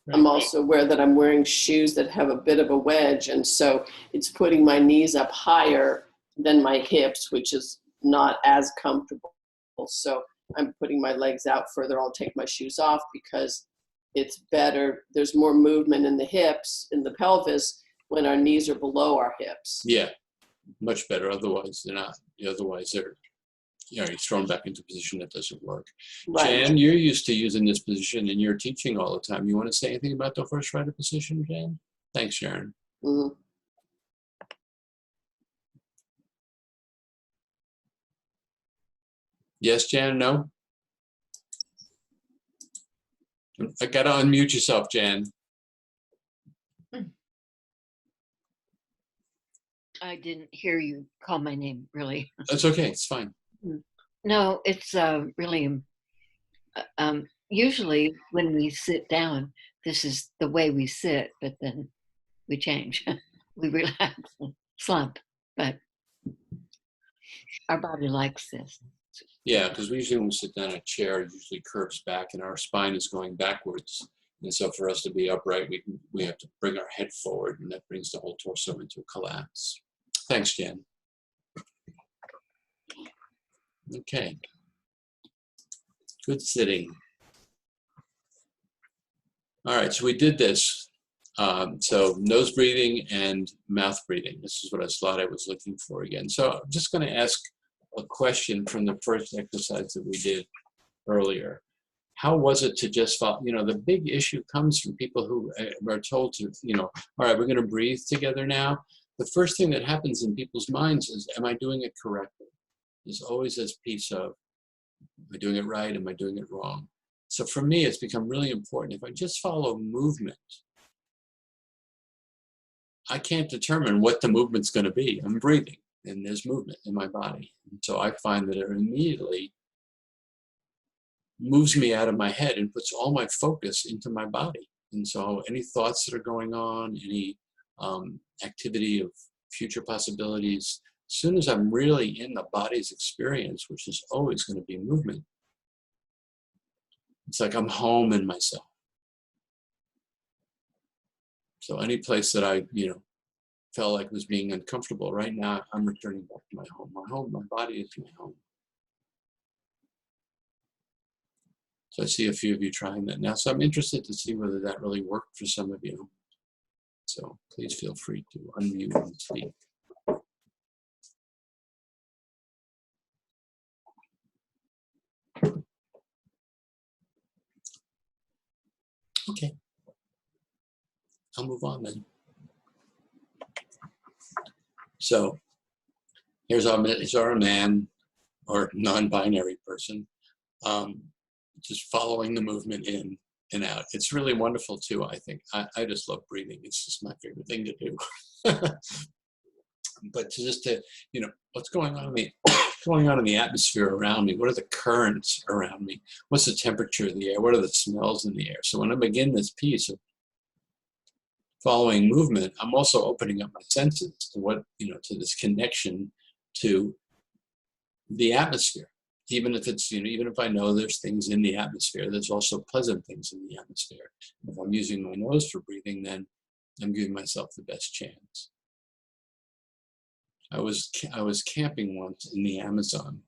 Right. I'm also aware that I'm wearing shoes that have a bit of a wedge, and so it's putting my knees up higher than my hips, which is not as comfortable. So I'm putting my legs out further. I'll take my shoes off because it's better. There's more movement in the hips, in the pelvis, when our knees are below our hips. Yeah, much better. Otherwise, they're not. Otherwise, you're thrown back into a position that doesn't work. Right. Jan, you're used to using this position and you're teaching all the time. You want to say anything about the horse rider position, Jan? Thanks, Sharon. Mm-hmm. Yes, Jan, no? I got to unmute yourself, Jan. I didn't hear you call my name, really. That's okay, it's fine. No, it's really, usually when we sit down, this is the way we sit, but then we change. We relax and slump, but our body likes this. Yeah, because we usually when we sit down, a chair usually curves back and our spine is going backwards. And so for us to be upright, we have to bring our head forward, and that brings the whole torso into a collapse. Thanks, Jan. Okay. Good sitting. All right, so we did this. So nose breathing and mouth breathing. This is what I thought I was looking for again. So I'm just going to ask a question from the first exercise that we did earlier. How was it to just follow? The big issue comes from people who are told to, all right, we're going to breathe together now. The first thing that happens in people's minds is, am I doing it correctly? There's always this piece of, am I doing it right? Am I doing it wrong? So for me, it's become really important. If I just follow movement, I can't determine what the movement's going to be. I'm breathing and there's movement in my body. And so I find that it immediately moves me out of my head and puts all my focus into my body. And so any thoughts that are going on, any activity of future possibilities, as soon as I'm really in the body's experience, which is always going to be movement, it's like I'm home in myself. So any place that I, felt like was being uncomfortable, right now I'm returning back to my home. My body is my home. So I see a few of you trying that now. So I'm interested to see whether that really worked for some of you. So please feel free to unmute and speak. Okay. I'll move on then. So here's our man or non-binary person, just following the movement in and out. It's really wonderful too, I think. I just love breathing. It's just my favorite thing to do. But to what's going on in the atmosphere around me? What are the currents around me? What's the temperature of the air? What are the smells in the air? So when I begin this piece of following movement, I'm also opening up my senses to what, to this connection to the atmosphere. Even if it's, even if I know there's things in the atmosphere, there's also pleasant things in the atmosphere. If I'm using my nose for breathing, then I'm giving myself the best chance. I was camping once in the Amazon,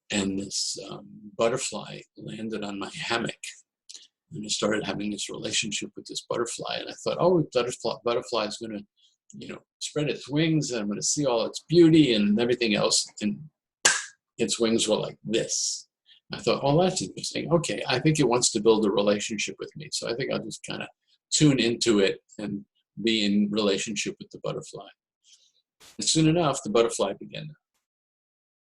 and this butterfly landed on my hammock, and I started having this relationship with this butterfly. And I thought, oh, butterfly is going to, spread its wings, and I'm going to see all its beauty and everything else. And its wings were like this. I thought, oh, that's interesting. Okay, I think it wants to build a relationship with me. So I think I'll just kind of tune into it and be in relationship with the butterfly. And soon enough, the butterfly began.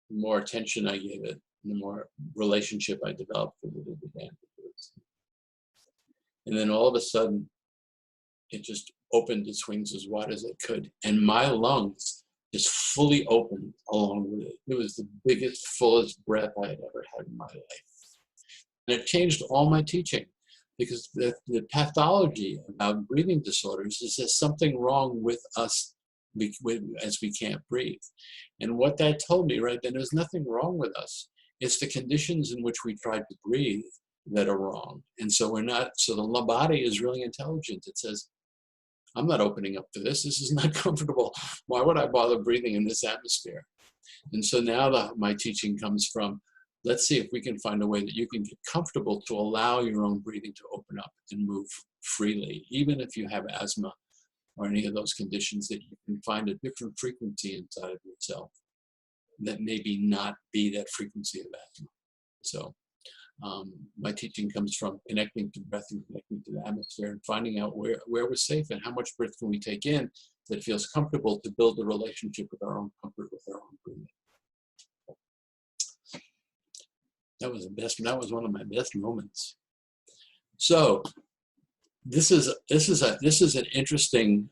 The more attention I gave it, the more relationship I developed with it, it began to do its thing. And then all of a sudden, it just opened its wings as wide as it could. And my lungs just fully opened along with it. It was the biggest, fullest breath I had ever had in my life. And it changed all my teaching, because the pathology about breathing disorders is there's something wrong with us as we can't breathe. And what that told me right then, there's nothing wrong with us. It's the conditions in which we tried to breathe that are wrong. And so the body is really intelligent. It says, I'm not opening up for this. This is not comfortable. Why would I bother breathing in this atmosphere? And so now my teaching comes from, let's see if we can find a way that you can get comfortable to allow your own breathing to open up and move freely. Even if you have asthma or any of those conditions, that you can find a different frequency inside of yourself that maybe not be that frequency of asthma. So my teaching comes from connecting to breath and connecting to the atmosphere and finding out where we're safe and how much breath can we take in that feels comfortable to build a relationship with our own comfort, with our own breathing. That was one of my best moments. So this is an interesting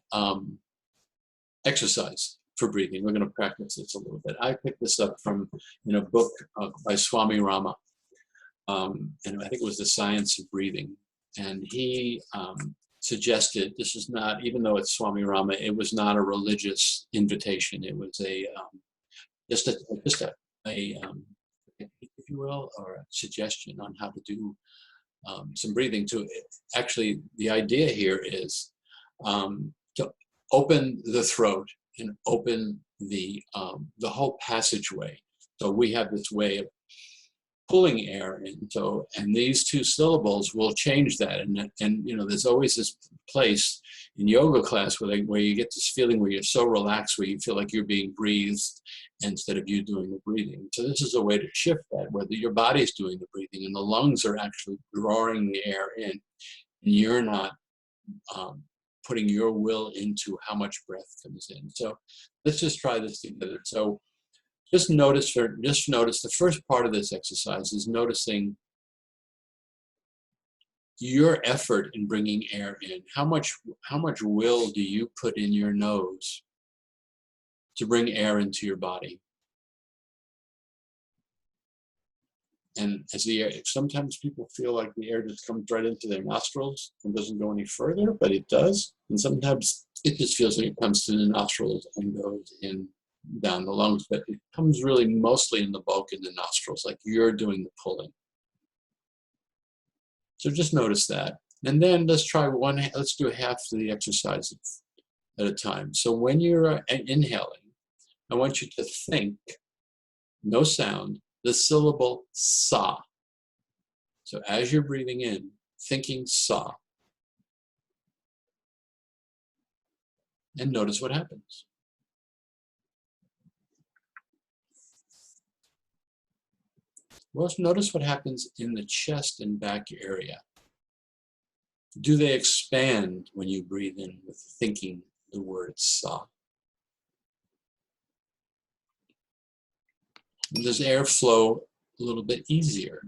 exercise for breathing. We're going to practice this a little bit. I picked this up from a book by Swami Rama. And I think it was The Science of Breathing. And he suggested, this is not, even though it's Swami Rama, it was not a religious invitation. It was just a if you will, or a suggestion on how to do some breathing to it. Actually, the idea here is to open the throat and open the whole passageway. So we have this way of pulling air in. And these two syllables will change that. And there's always this place in yoga class where you get this feeling where you're so relaxed, where you feel like you're being breathed instead of you doing the breathing. So this is a way to shift that, whether your body's doing the breathing and the lungs are actually drawing the air in, and you're not putting your will into how much breath comes in. So let's just try this together. So just notice the first part of this exercise is noticing your effort in bringing air in. How much will do you put in your nose to bring air into your body? And as the air, sometimes people feel like the air just comes right into their nostrils and doesn't go any further, but it does. And sometimes it just feels like it comes to the nostrils and goes in down the lungs, but it comes really mostly in the bulk in the nostrils, like you're doing the pulling. So just notice that. And then let's do half of the exercise at a time. So when you're inhaling, I want you to think, no sound, the syllable sa. So as you're breathing in, thinking sa. And notice what happens. Well, notice what happens in the chest and back area. Do they expand when you breathe in with thinking the word sa? And does air flow a little bit easier?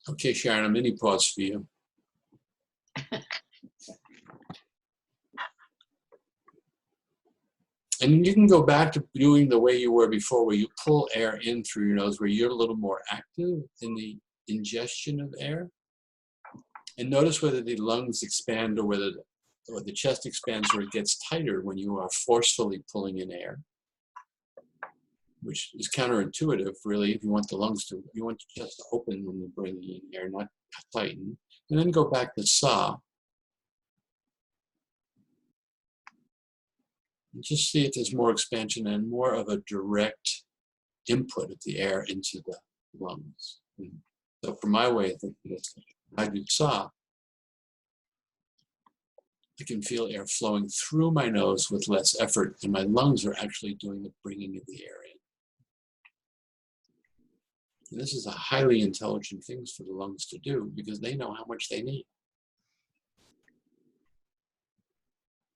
Okay, Sharon, a mini pause for you. And you can go back to doing the way you were before, where you pull air in through your nose, where you're a little more active in the ingestion of air. And notice whether the lungs expand or whether or the chest expands or it gets tighter when you are forcefully pulling in air, which is counterintuitive, really. If you want the lungs to, you want your chest to open when you're bringing in air, not tighten. And then go back to Sa. And just see if there's more expansion and more of a direct input of the air into the lungs. And so for my way of thinking, when I do Sa, I can feel air flowing through my nose with less effort, and my lungs are actually doing the bringing of the air in. And this is a highly intelligent thing for the lungs to do because they know how much they need.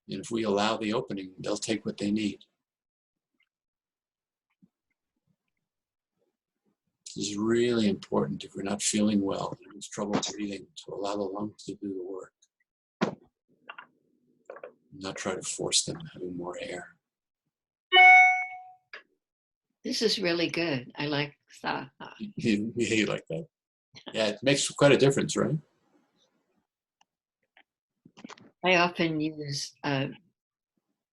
And if we allow the opening, they'll take what they need. This is really important if we're not feeling well and there's trouble breathing, to allow the lungs to do the work. Not try to force them having more air. This is really good. I like Sa. You like that? Yeah, it makes quite a difference, right? I often use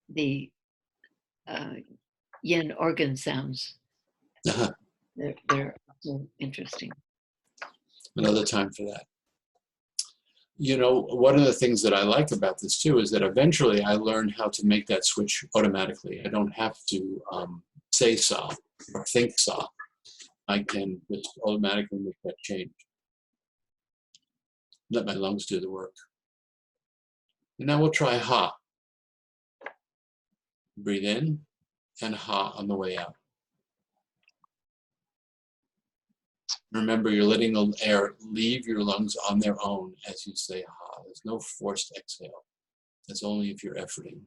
the yin organ sounds. They're also interesting. Another time for that. You know, one of the things that I like about this too is that eventually I learned how to make that switch automatically. I don't have to say Sa or think Sa. I can just automatically make that change. Let my lungs do the work. And now we'll try Ha. Breathe in and Ha on the way out. Remember, you're letting the air leave your lungs on their own as you say Ha. There's no forced exhale. That's only if you're efforting.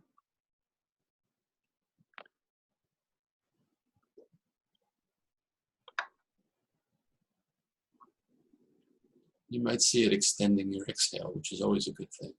You might see it extending your exhale, which is always a good thing.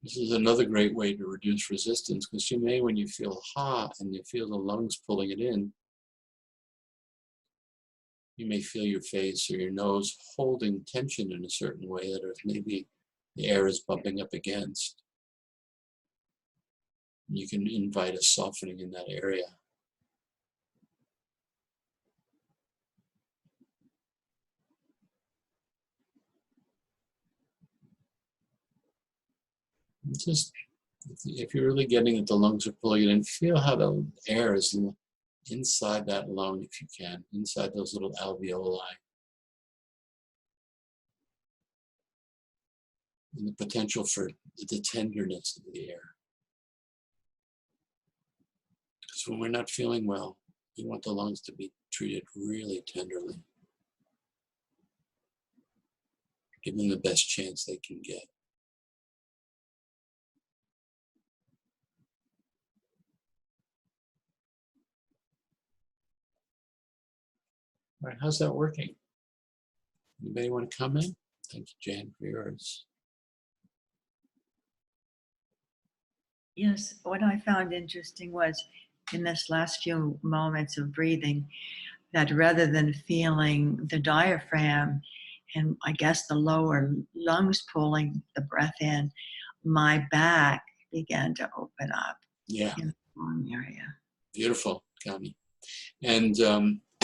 This is another great way to reduce resistance, because you may, when you feel Ha and you feel the lungs pulling it in, you may feel your face or your nose holding tension in a certain way that maybe the air is bumping up against. You can invite a softening in that area. Just, if you're really getting that the lungs are pulling it in, feel how the air is inside that lung, if you can, inside those little alveoli. And the potential for the tenderness of the air. Because when we're not feeling well, we want the lungs to be treated really tenderly. Give them the best chance they can get. All right, how's that working? Anybody want to comment? Thank you, Jan, for yours. Yes, what I found interesting was in this last few moments of breathing, that rather than feeling the diaphragm and I guess the lower lungs pulling the breath in, my back began to open up Yeah, in the lung area. beautiful, Kami. And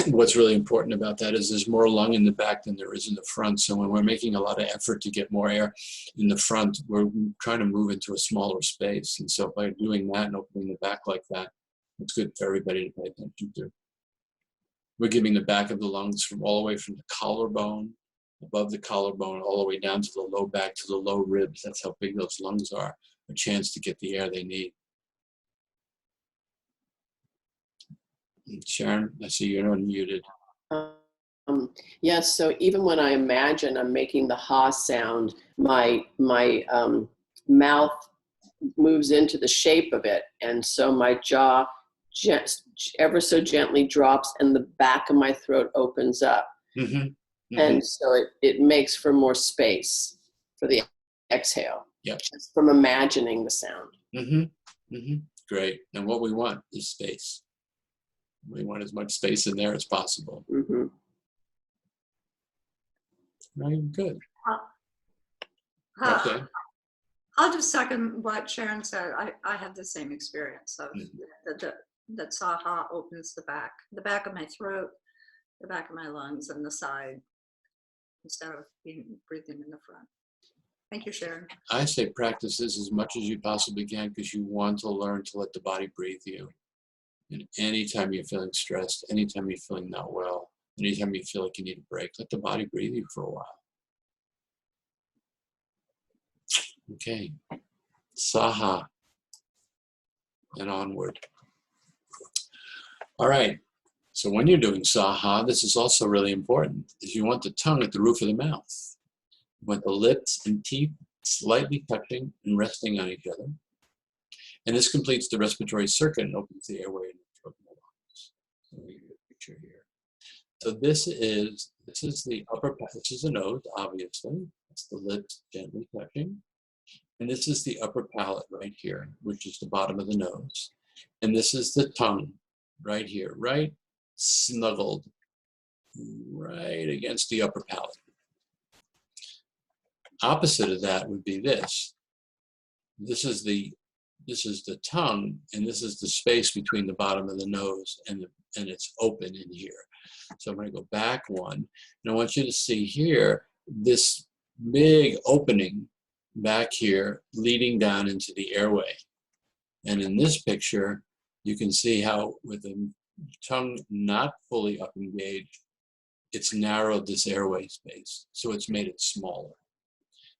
what's really important about that is there's more lung in the back than there is in the front. So when we're making a lot of effort to get more air in the front, we're trying to move into a smaller space. And so by doing that and opening the back like that, it's good for everybody to pay attention to. We're giving the back of the lungs from all the way from the collarbone, above the collarbone, all the way down to the low back, to the low ribs. That's how big those lungs are, a chance to get the air they need. Sharon, I see you're unmuted. Yes, so even when I imagine I'm making the ha sound, my mouth moves into the shape of it, and so my jaw just ever so gently drops, and the back of my throat opens up, and so it makes for more space for the exhale. Yep. Just from imagining the sound. Great. And what we want is space. We want as much space in there as possible. Right, good. Okay. I'll just second what Sharon said. I had the same experience of that Saha opens the back of my throat, the back of my lungs, and the side, instead of breathing in the front. Thank you, Sharon. I say practice this as much as you possibly can because you want to learn to let the body breathe you. And anytime you're feeling stressed, anytime you're feeling not well, anytime you feel like you need a break, let the body breathe you for a while. Okay. Saha. And onward. All right. So when you're doing Saha, this is also really important, is you want the tongue at the roof of the mouth. You want the lips and teeth slightly touching and resting on each other. And this completes the respiratory circuit and opens the airway in the throat and the lungs. So we get a picture here. So this is the upper, this is the nose, obviously. That's the lips gently touching. And this is the upper palate right here, which is the bottom of the nose. And this is the tongue right here, right snuggled right against the upper palate. Opposite of that would be this. This is the tongue, and this is the space between the bottom of the nose and it's open in here. So I'm going to go back one, and I want you to see here this big opening back here leading down into the airway. And in this picture, you can see how with the tongue not fully up engaged, it's narrowed this airway space. So it's made it smaller.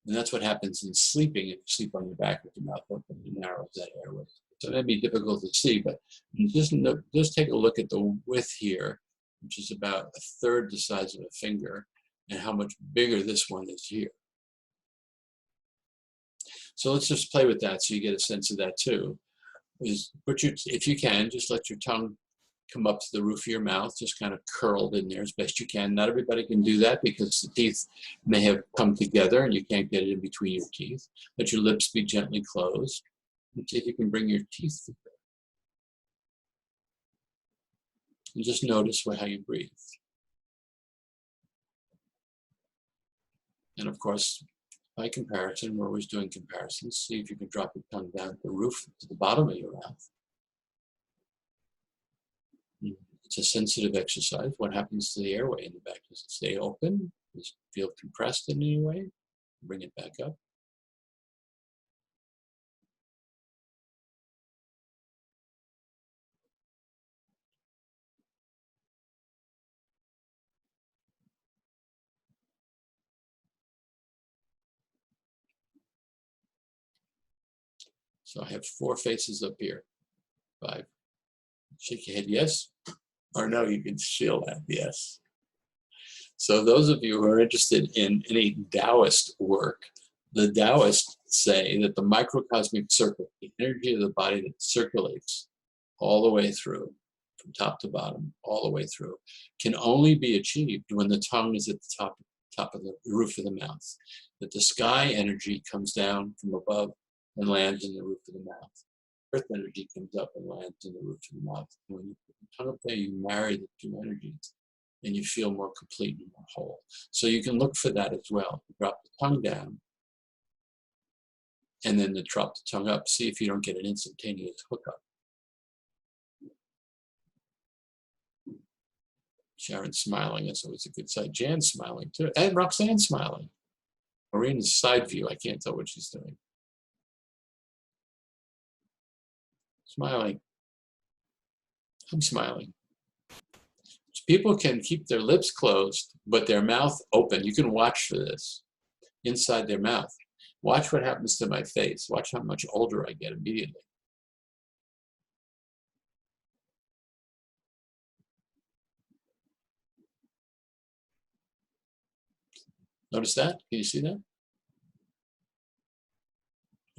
And that's what happens in sleeping. If you sleep on your back with your mouth open, it narrows that airway. So that may be difficult to see, but just take a look at the width here, which is about a third the size of a finger, and how much bigger this one is here. So let's just play with that so you get a sense of that too. If you can, just let your tongue come up to the roof of your mouth, just kind of curled in there as best you can. Not everybody can do that because the teeth may have come together and you can't get it in between your teeth. Let your lips be gently closed. And see if you can bring your teeth together. And just notice how you breathe. And of course, by comparison, we're always doing comparisons. See if you can drop your tongue down the roof to the bottom of your mouth. It's a sensitive exercise. What happens to the airway in the back? Does it stay open? Does it feel compressed in any way? Bring it back up. So I have 4 faces up here. 5. Shake your head yes, or no, you can feel that, yes. So those of you who are interested in any Taoist work, the Taoists say that the microcosmic circuit, the energy of the body that circulates all the way through, from top to bottom, all the way through, can only be achieved when the tongue is at the top of the roof of the mouth. That the sky energy comes down from above and lands in the roof of the mouth. Earth energy comes up and lands in the roof of the mouth. When you put the tongue up there, you marry the 2 energies and you feel more complete and more whole. So you can look for that as well. Drop the tongue down and then to drop the tongue up. See if you don't get an instantaneous hookup. Sharon's smiling, that's always a good sight. Jan's smiling too, and Roxanne's smiling. Marina's side view, I can't tell what she's doing. Smiling. I'm smiling. People can keep their lips closed, but their mouth open. You can watch for this inside their mouth. Watch what happens to my face. Watch how much older I get immediately. Notice that? Can you see that?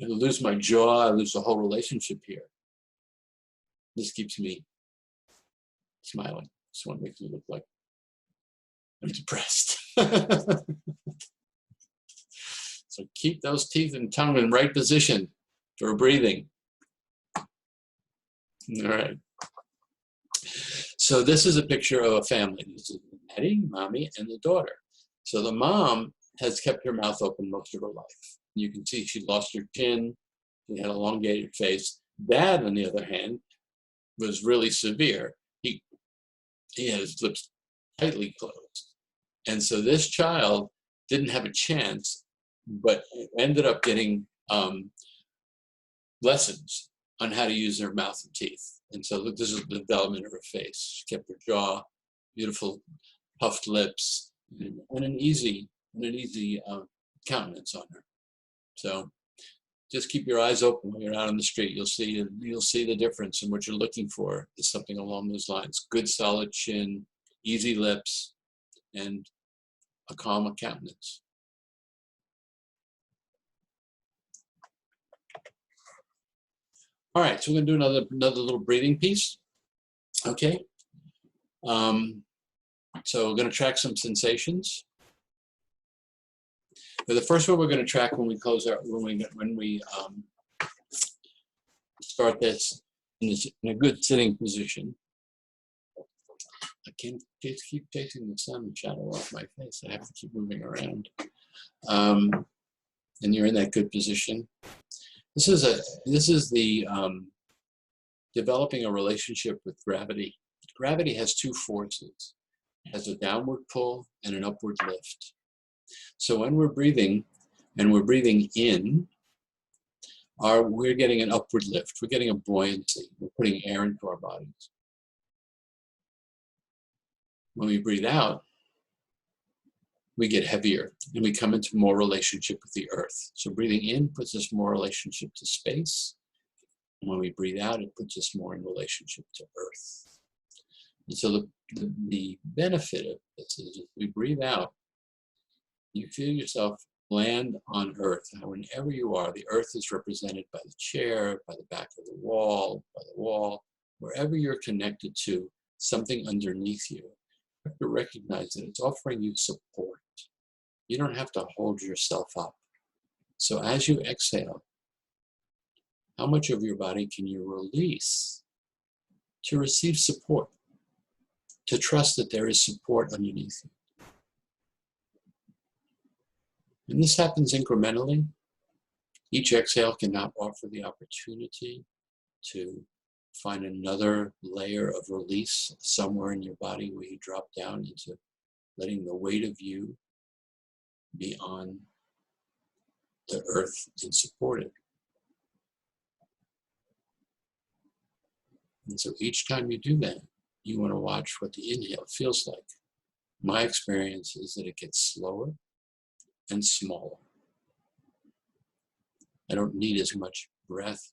I lose my jaw, I lose the whole relationship here. This keeps me smiling. This one makes me look like I'm depressed. So keep those teeth and tongue in right position for breathing. All right. So this is a picture of a family. This is Nettie, mommy, and the daughter. So the mom has kept her mouth open most of her life. You can see she lost her chin. She had an elongated face. Dad, on the other hand, was really severe. He had his lips tightly closed. And so this child didn't have a chance, but ended up getting lessons on how to use her mouth and teeth. And so look, this is the development of her face. She kept her jaw, beautiful puffed lips, and an easy countenance on her. So just keep your eyes open when you're out on the street. You'll see the difference, and what you're looking for is something along those lines. Good solid chin, easy lips, and a calm countenance. All right, so we're gonna do another little breathing piece. Okay. So we're gonna track some sensations. But the first one we're gonna track when we close our, when we start this in a good sitting position. I can't just keep taking the sun shadow off my face. I have to keep moving around. And you're in that good position. This is the developing a relationship with gravity. Gravity has two forces. It has a downward pull and an upward lift. So when we're breathing, and we're breathing in, we're getting an upward lift. We're getting a buoyancy. We're putting air into our bodies. When we breathe out, we get heavier and we come into more relationship with the earth. So breathing in puts us more relationship to space. And when we breathe out, it puts us more in relationship to earth. And so the benefit of this is if we breathe out, you feel yourself land on earth. Now, whenever you are, the earth is represented by the chair, by the back of the wall, wherever you're connected to something underneath you. You have to recognize that it's offering you support. You don't have to hold yourself up. So as you exhale, how much of your body can you release to receive support, to trust that there is support underneath you? And this happens incrementally. Each exhale can now offer the opportunity to find another layer of release somewhere in your body where you drop down into letting the weight of you be on the earth and support it. And so each time you do that, you want to watch what the inhale feels like. My experience is that it gets slower and smaller. I don't need as much breath,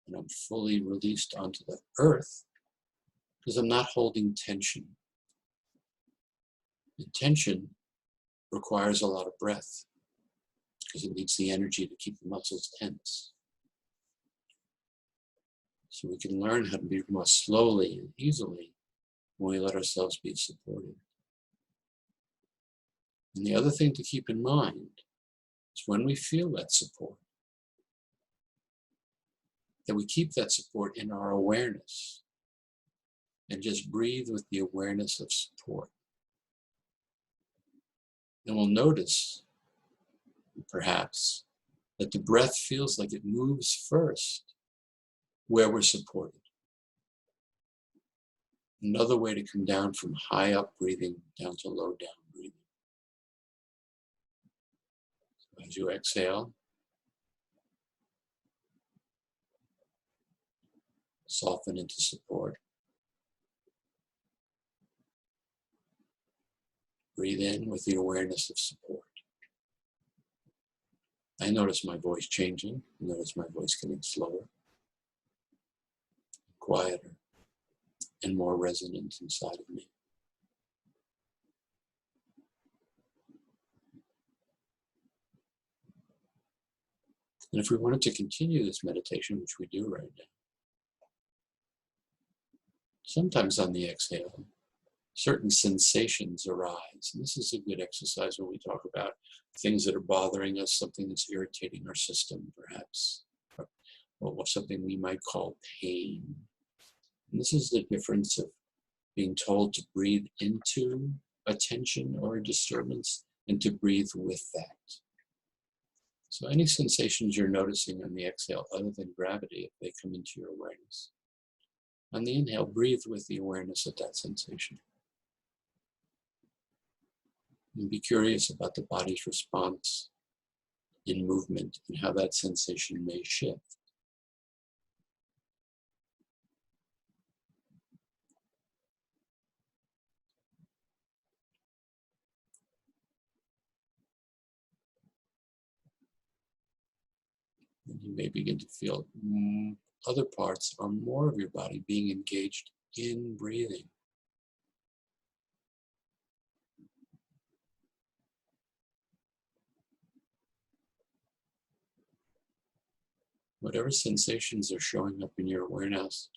and I'm fully released onto the earth because I'm not holding tension. And tension requires a lot of breath because it needs the energy to keep the muscles tense. So we can learn how to be more slowly and easily when we let ourselves be supported. And the other thing to keep in mind is when we feel that support, that we keep that support in our awareness and just breathe with the awareness of support. And we'll notice, perhaps, that the breath feels like it moves first where we're supported. Another way to come down from high up breathing down to low down breathing. So as you exhale, soften into support. Breathe in with the awareness of support. I notice my voice changing. I notice my voice getting slower, quieter, and more resonant inside of me. And if we wanted to continue this meditation, which we do right now, sometimes on the exhale, certain sensations arise. And this is a good exercise when we talk about things that are bothering us, something that's irritating our system, perhaps, or something we might call pain. And this is the difference of being told to breathe into a tension or a disturbance and to breathe with that. So any sensations you're noticing on the exhale, other than gravity, if they come into your awareness, on the inhale, breathe with the awareness of that sensation. And be curious about the body's response in movement and how that sensation may shift. And you may begin to feel other parts or more of your body being engaged in breathing. Whatever sensations are showing up in your awareness,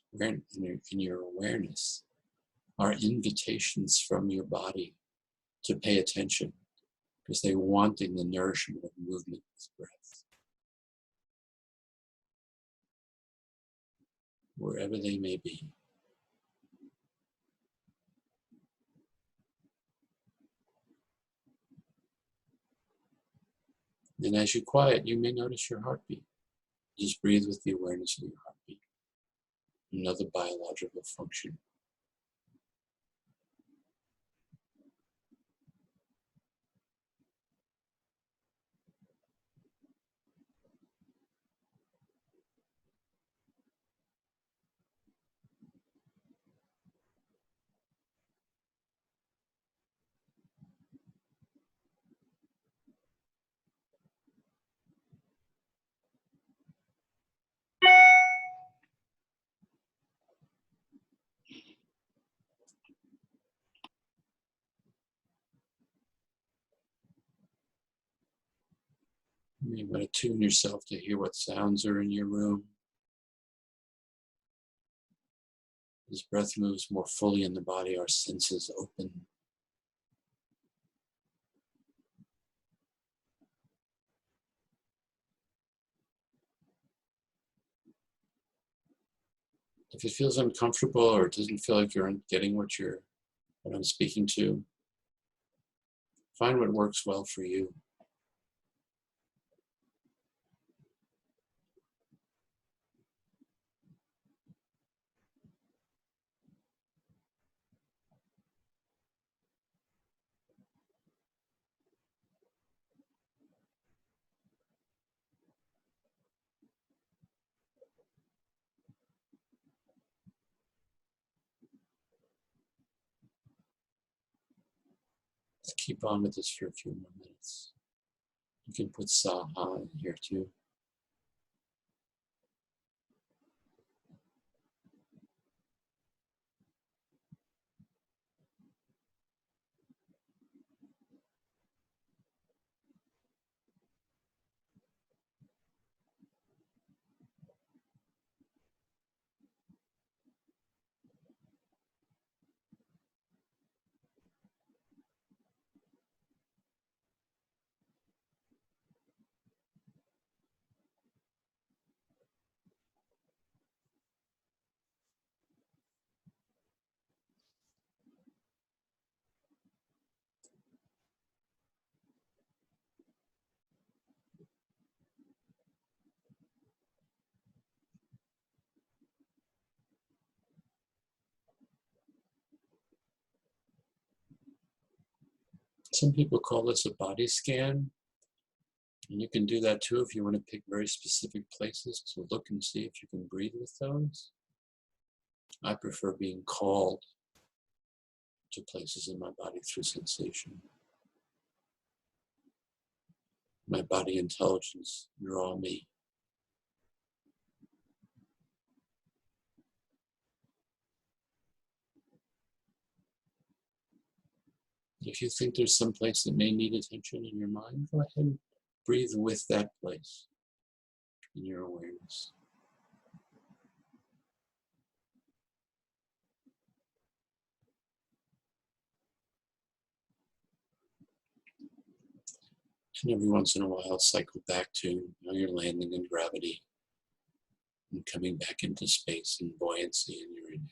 are invitations from your body to pay attention, because they're wanting the nourishment of movement with breath. Wherever they may be. And as you quiet, you may notice your heartbeat. Just breathe with the awareness of your heartbeat. Another biological function. You want to tune yourself to hear what sounds are in your room. As breath moves more fully in the body, our senses open. If it feels uncomfortable or it doesn't feel like you're getting what I'm speaking to, find what works well for you. Let's keep on with this for a few more minutes. You can put Saha in here too. Some people call this a body scan. And you can do that too if you want to pick very specific places to look and see if you can breathe with those. I prefer being called to places in my body through sensation. My body intelligence draw me. If you think there's some place that may need attention in your mind, go ahead and breathe with that place. in your awareness. And every once in a while, cycle back to how you're landing in gravity and coming back into space and buoyancy in your inhale.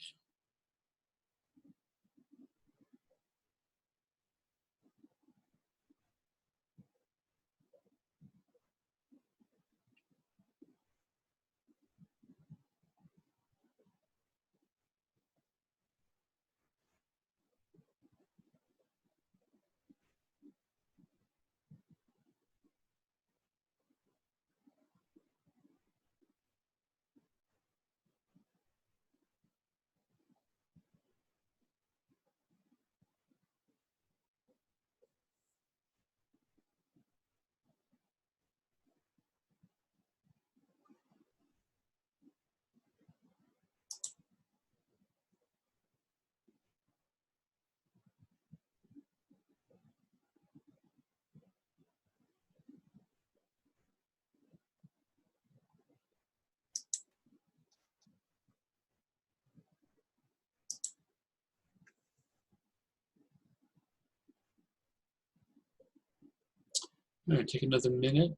All right, take another minute.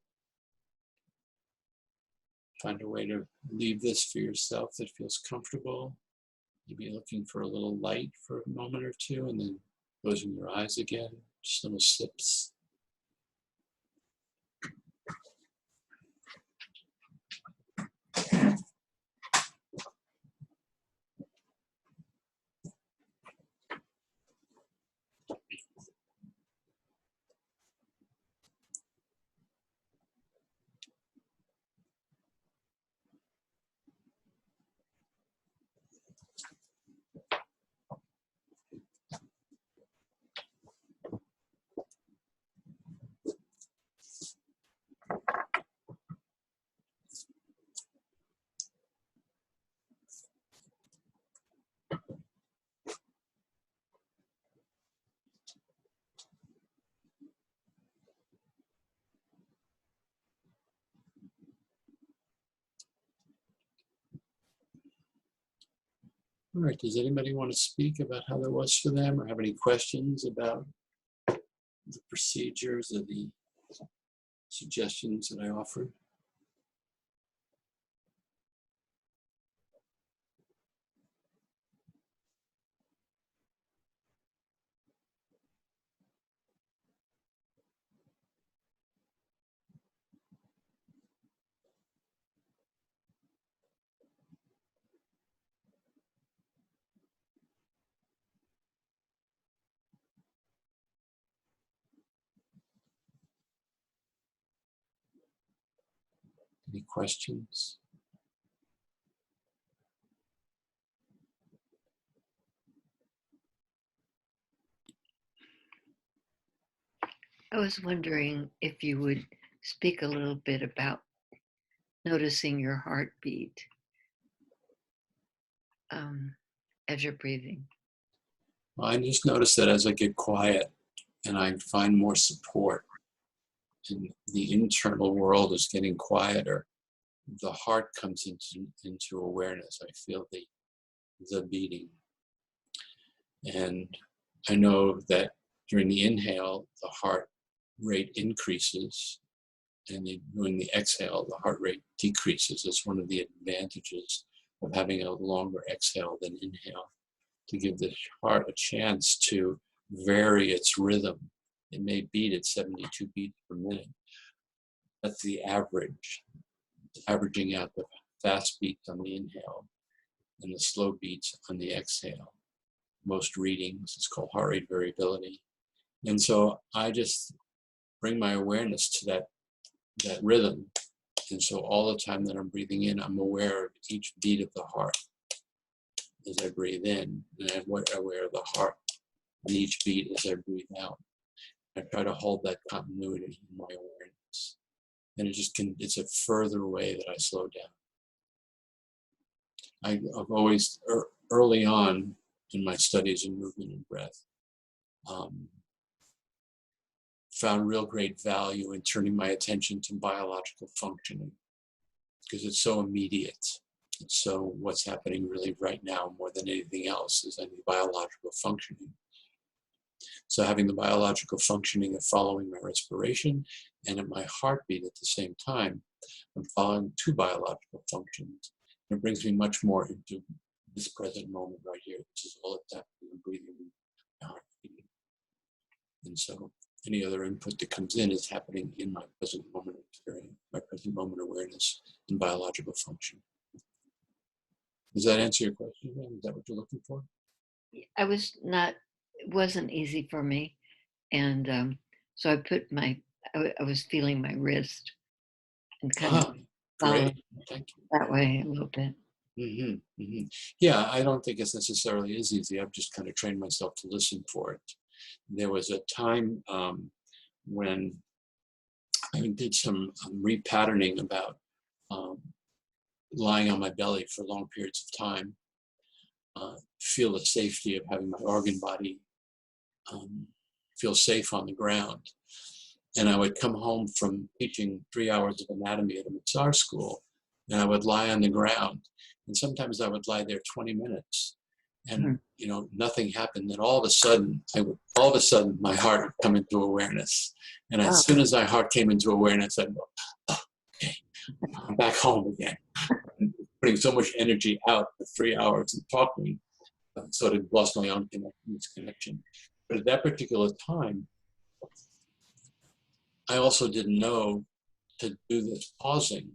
Find a way to leave this for yourself that feels comfortable. Maybe looking for a little light for a moment or two, and then closing your eyes again, just little sips. All right, does anybody want to speak about how that was for them or have any questions about the procedures or the suggestions that I offered? Any questions? I was wondering if you would speak a little bit about noticing your heartbeat as you're breathing. Well, I just noticed that as I get quiet and I find more support and the internal world is getting quieter, the heart comes into awareness. I feel the beating. And I know that during the inhale, the heart rate increases, and during the exhale, the heart rate decreases. It's one of the advantages of having a longer exhale than inhale, to give the heart a chance to vary its rhythm. It may beat at 72 beats per minute. That's the average, averaging out the fast beats on the inhale and the slow beats on the exhale. Most readings, it's called heart rate variability. And so I just bring my awareness to that rhythm. And so all the time that I'm breathing in, I'm aware of each beat of the heart as I breathe in, and I'm aware of the heart and each beat as I breathe out. I try to hold that continuity in my awareness. And it's a further way that I slow down. I've always, early on in my studies in movement and breath, found real great value in turning my attention to biological functioning. because it's so immediate. It's so what's happening really right now more than anything else is any biological functioning. So having the biological functioning of following my respiration and my heartbeat at the same time, I'm following two biological functions. And it brings me much more into this present moment right here, which is all that's happening, I'm breathing, my heart beating. And so any other input that comes in is happening in my present moment experience, my present moment awareness and biological function. Does that answer your question, Dan? Is that what you're looking for? I was not, it wasn't easy for me. And so I put I was feeling my wrist and kind of following Great, thank you. that way a little bit. Yeah, I don't think it's necessarily as easy. I've just kind of trained myself to listen for it. There was a time when I did some repatterning about lying on my belly for long periods of time, feel the safety of having my organ body feel safe on the ground. And I would come home from teaching 3 hours of anatomy at a Massar school, and I would lie on the ground. And sometimes I would lie there 20 minutes and, you know, nothing happened. Then all of a sudden, my heart would come into awareness. And as soon as my heart came into awareness, I'd go, oh, okay, I'm back home again. And putting so much energy out for 3 hours and talking, I sort of lost my own connection. But at that particular time, I also didn't know to do this pausing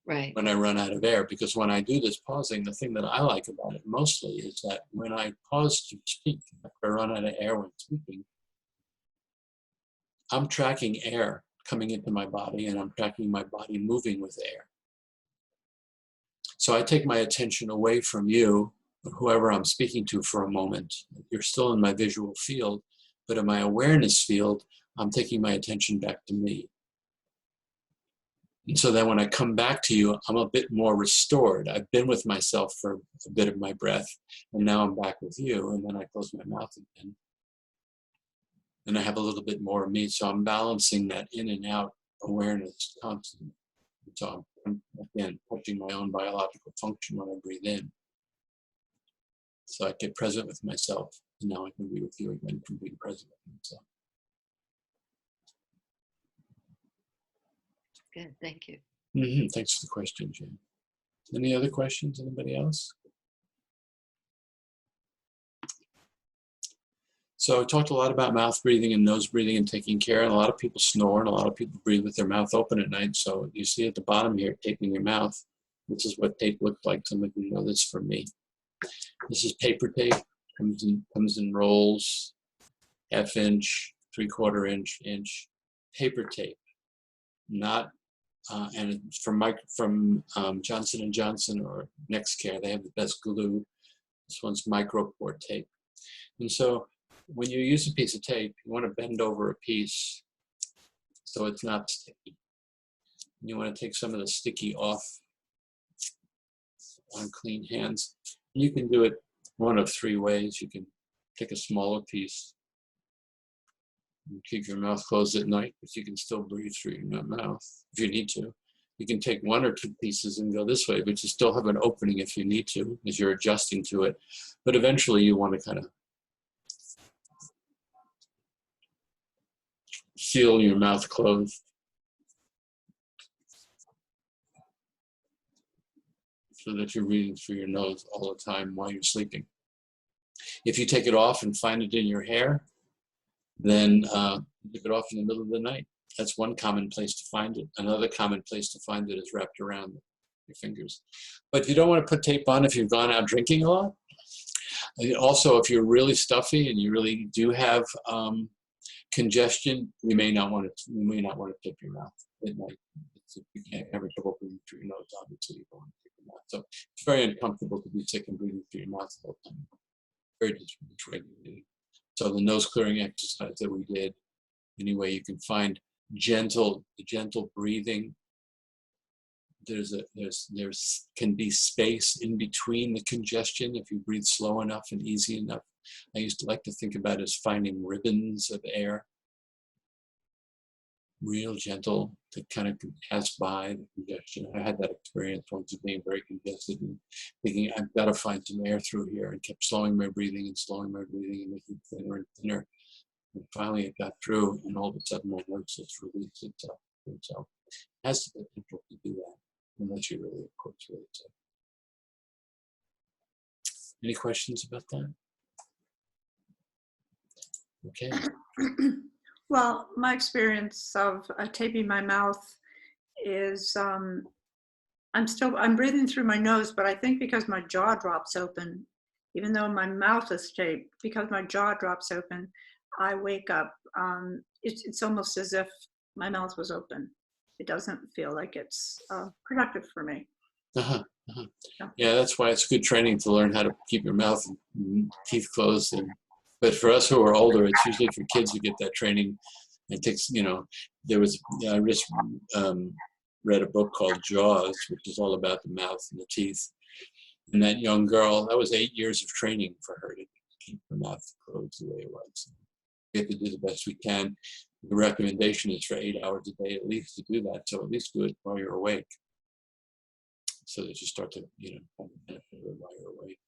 Right. when I run out of air, because when I do this pausing, the thing that I like about it mostly is that when I pause to speak, after I run out of air when speaking, I'm tracking air coming into my body and I'm tracking my body moving with air. So I take my attention away from you, or whoever I'm speaking to, for a moment. You're still in my visual field, but in my awareness field, I'm taking my attention back to me. And so then when I come back to you, I'm a bit more restored. I've been with myself for a bit of my breath, and now I'm back with you, and then I close my mouth again. And I have a little bit more of me, so I'm balancing that in and out awareness constantly. So I'm, again, touching my own biological function when I breathe in. So I get present with myself, and now I can be with you again from being present with myself. Good, thank you. Thanks for the question, Jen. Any other questions? Anybody else? So I talked a lot about mouth breathing and nose breathing and taking care, and a lot of people snore and a lot of people breathe with their mouth open at night. So you see at the bottom here, taping your mouth. This is what tape looks like. Some of you know this from me. This is paper tape. Comes in rolls, 1/2 inch, 3/4 inch, inch. Paper tape, not and it's from Johnson & Johnson or NextCare. They have the best glue. This one's micropore tape. And so when you use a piece of tape, you want to bend over a piece so it's not sticky. You want to take some of the sticky off on clean hands. You can do it one of 3 ways. You can take a smaller piece and keep your mouth closed at night, but you can still breathe through your mouth if you need to. You can take 1 or 2 pieces and go this way, but you still have an opening if you need to, as you're adjusting to it. But eventually you want to kind of seal your mouth closed. So that you're breathing through your nose all the time while you're sleeping. If you take it off and find it in your hair, then take it off in the middle of the night. That's one common place to find it. Another common place to find it is wrapped around your fingers. But you don't want to put tape on if you've gone out drinking a lot. And also, if you're really stuffy and you really do have congestion, you may not want to tip your mouth at night. You can't have trouble breathing through your nose, obviously you don't want to tip your mouth. So it's very uncomfortable to be sick and breathing through your mouth all the time. Very dysregulated. So the nose clearing exercise that we did, any way you can find gentle breathing. There can be space in between the congestion if you breathe slow enough and easy enough. I used to like to think about it as finding ribbons of air. real gentle to kind of pass by the congestion. I had that experience once of being very congested and thinking, I've got to find some air through here, and kept slowing my breathing and slowing my breathing and making it thinner and thinner. And finally it got through, and all of a sudden my nerves just released itself. And so it has the potential to do that, unless you really, of course, really sick. Any questions about that? Okay. Well, my experience of taping my mouth is I'm breathing through my nose, but I think because my jaw drops open, even though my mouth is taped, because my jaw drops open, I wake up. It's almost as if my mouth was open. It doesn't feel like it's productive for me. Yeah, that's why it's good training to learn how to keep your mouth and teeth closed. But for us who are older, it's usually for kids who get that training. It takes, I just read a book called Jaws, which is all about the mouth and the teeth. And that young girl, that was 8 years of training for her to keep her mouth closed the way it was. We have to do the best we can. The recommendation is for 8 hours a day at least to do that. So at least do it while you're awake, so that you start to, have the benefit of it while you're awake.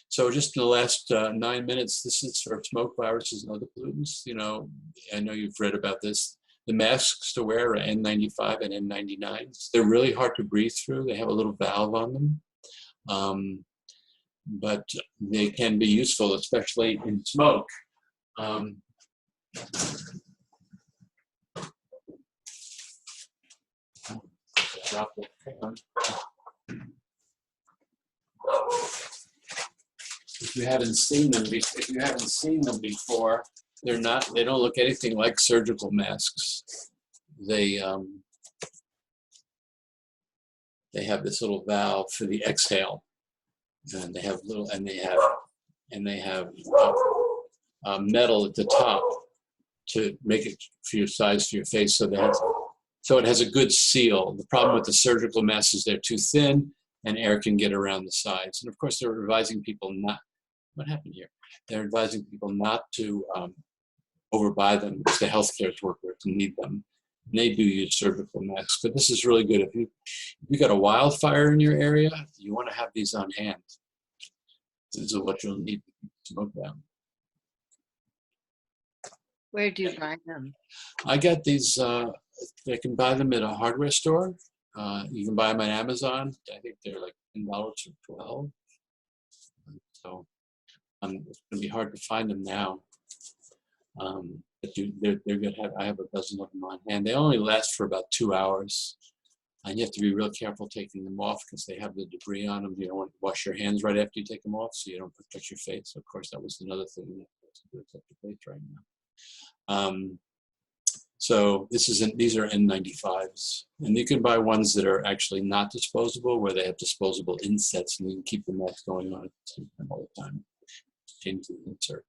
So just in the last 9 minutes, this is for smoke, viruses, and other pollutants. I know you've read about this. The masks to wear are N95 and N99s. They're really hard to breathe through. They have a little valve on them. But they can be useful, especially in smoke. If you haven't seen them before, they don't look anything like surgical masks. They have this little valve for the exhale, and they have metal at the top to make it for your size for your face, so it has a good seal. The problem with the surgical masks is they're too thin, and air can get around the sides. And of course, they're advising people not. What happened here? They're advising people not to overbuy them because the healthcare workers need them. And they do use surgical masks, but this is really good. If you got a wildfire in your area, you want to have these on hand. This is what you'll need to smoke down. Where do you buy them? I got these. I can buy them at a hardware store. You can buy them on Amazon. I think they're like $10 or $12. So it's going to be hard to find them now. But they're good. I have a dozen of them on hand. They only last for about 2 hours. And you have to be real careful taking them off because they have the debris on them. You don't want to wash your hands right after you take them off so you don't touch your face. Of course, that was another thing that has to do with your face right now. So these are N95s. And you can buy ones that are actually not disposable, where they have disposable insets, and you can keep the mask going on at the same time all the time. Change the insert.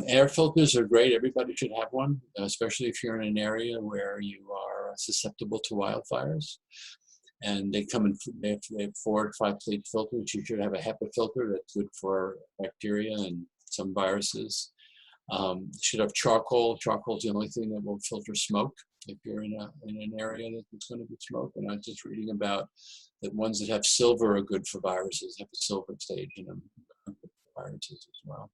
Air filters are great. Everybody should have one, especially if you're in an area where you are susceptible to wildfires. And they come in, they have 4 to 5 stage filters. You should have a HEPA filter that's good for bacteria and some viruses. Should have charcoal. Charcoal is the only thing that will filter smoke if you're in an area that's going to be smoke. And I was just reading about that ones that have silver are good for viruses, have a silver stage in them, for viruses as well.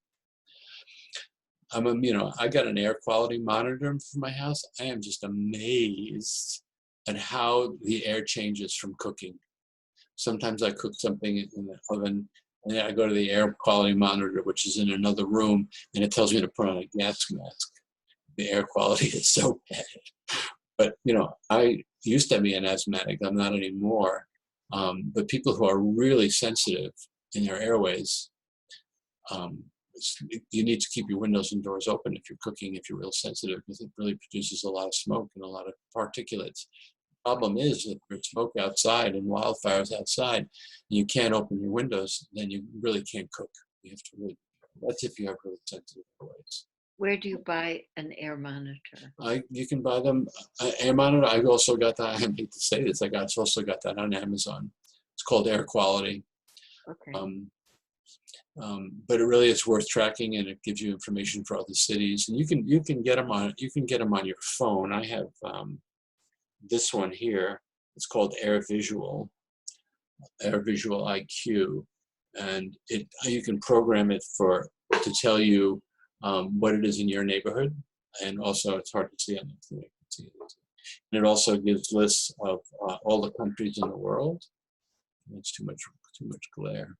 I got an air quality monitor for my house. I am just amazed at how the air changes from cooking. Sometimes I cook something in the oven, and then I go to the air quality monitor, which is in another room, and it tells me to put on a gas mask. The air quality is so bad. But, I used to be an asthmatic. I'm not anymore. But people who are really sensitive in their airways, you need to keep your windows and doors open if you're cooking, if you're real sensitive, because it really produces a lot of smoke and a lot of particulates. The problem is that there's smoke outside and wildfires outside, and you can't open your windows, then you really can't cook. You have to really, that's if you have really sensitive airways. Where do you buy an air monitor? You can buy them, air monitor. I've also got that, I hate to say this, I also got that on Amazon. It's called Air Quality. Okay. But it really is worth tracking, and it gives you information for other cities. And you can get them on your phone. I have this one here. It's called Air Visual IQ, and you can program it to tell you what it is in your neighborhood, and also it's hard to see on the thing. And it also gives lists of all the countries in the world. It's too much glare.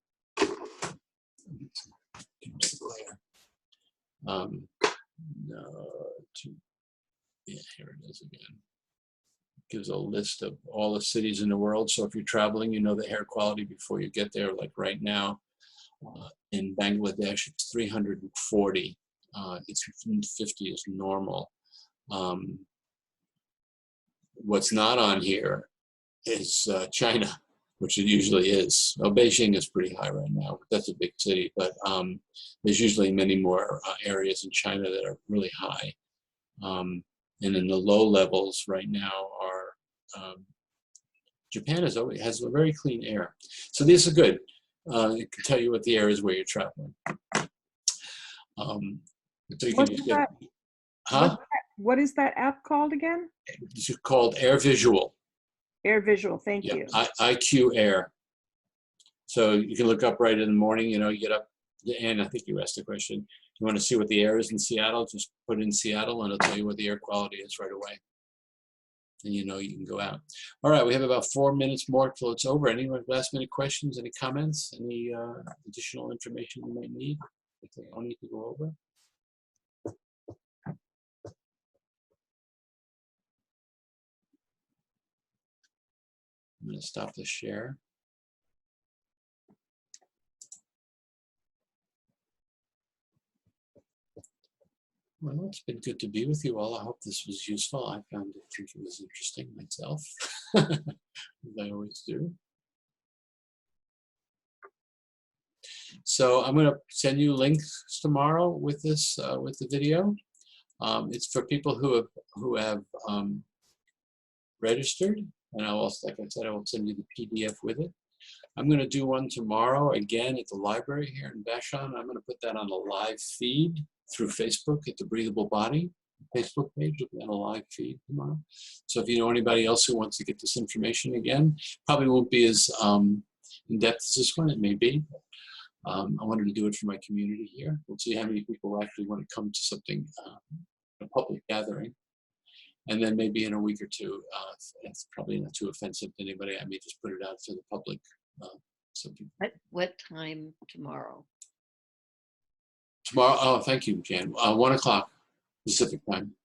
Yeah, here it is again. It gives a list of all the cities in the world. So if you're traveling, you know the air quality before you get there. Like right now in Bangladesh, it's 340. It's 50 is normal. What's not on here is China, which it usually is. Well, Beijing is pretty high right now. That's a big city, but there's usually many more areas in China that are really high. And in the low levels right now are, Japan has a very clean air. So these are good. It can tell you what the air is where you're traveling. So you can just get, What is that app called again? It's called Air Visual. Air Visual, thank Yeah, you. IQ Air. So you can look up right in the morning, you get up, and I think you asked the question, you want to see what the air is in Seattle, just put in Seattle and it'll tell you what the air quality is right away. And you can go out. All right, we have about 4 minutes more till it's over. Anyone last minute questions, any comments, any additional information you might need that I need to go over? I'm going to stop the share. Well, it's been good to be with you all. I hope this was useful. I think it was interesting myself, as I always do. So I'm going to send you links tomorrow with this, with the video. It's for people who have registered, and I'll also, like I said, I will send you the PDF with it. I'm going to do one tomorrow again at the library here in Vashon. I'm going to put that on a live feed through Facebook at the Breathable Body Facebook page. We'll be on a live feed tomorrow. So if you know anybody else who wants to get this information again, probably won't be as in depth as this one. It may be. I wanted to do it for my community here. We'll see how many people actually want to come to something, a public gathering. And then maybe in a week or two, it's probably not too offensive to anybody, I may just put it out to the public. What time tomorrow? Tomorrow, oh, thank you, Jan. 1 o'clock Pacific time.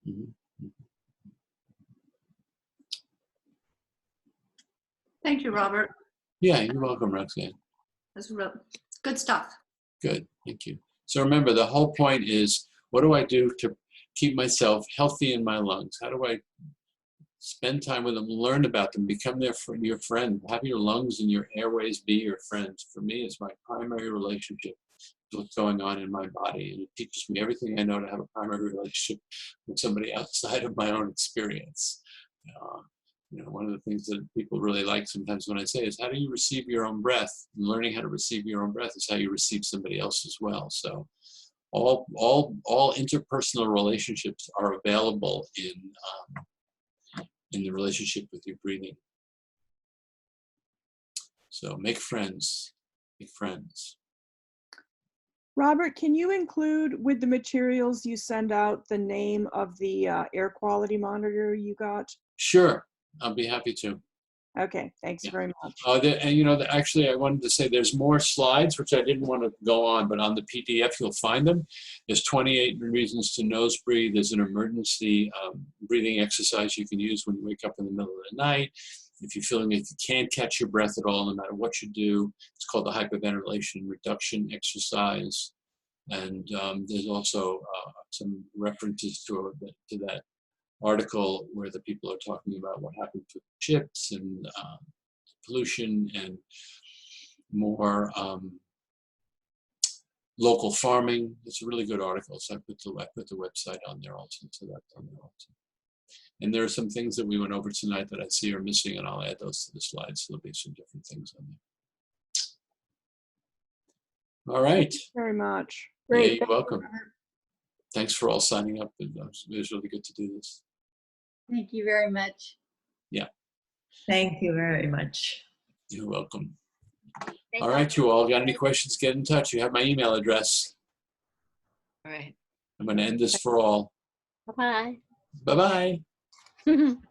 Mm-hmm. Thank you, Robert. Yeah, you're welcome, Roxanne. That's real good stuff. Good, thank you. So remember, the whole point is, what do I do to keep myself healthy in my lungs? How do I spend time with them, learn about them, become your friend, have your lungs and your airways be your friends? For me, it's my primary relationship with what's going on in my body, and it teaches me everything I know to have a primary relationship with somebody outside of my own experience. One of the things that people really like sometimes when I say is, how do you receive your own breath? And learning how to receive your own breath is how you receive somebody else as well. So all interpersonal relationships are available in the relationship with your breathing. So make friends, make friends. Robert, can you include with the materials you send out the name of the air quality monitor you got? Sure, I'll be happy to. Okay, thanks very much. Actually, I wanted to say there's more slides, which I didn't want to go on, but on the PDF, you'll find them. There's 28 reasons to nose breathe. There's an emergency breathing exercise you can use when you wake up in the middle of the night. If you're feeling like you can't catch your breath at all, no matter what you do, it's called the hyperventilation reduction exercise. And there's also some references to that article where the people are talking about what happened to chips and pollution and more local farming. It's a really good article. So I put the website on there also. So that's on there also. And there are some things that we went over tonight that I see are missing, and I'll add those to the slides. So there'll be some different things on there. All right. Very much. Yeah, Great. you're Thank you, welcome. Robert. Thanks for all signing up. It was really good to do this. Thank you very much. Thank you very much. You're welcome. Thank All right, you all got any questions, get in touch. You have my email address. All right. I'm going to end this for all. Bye-bye. Bye-bye.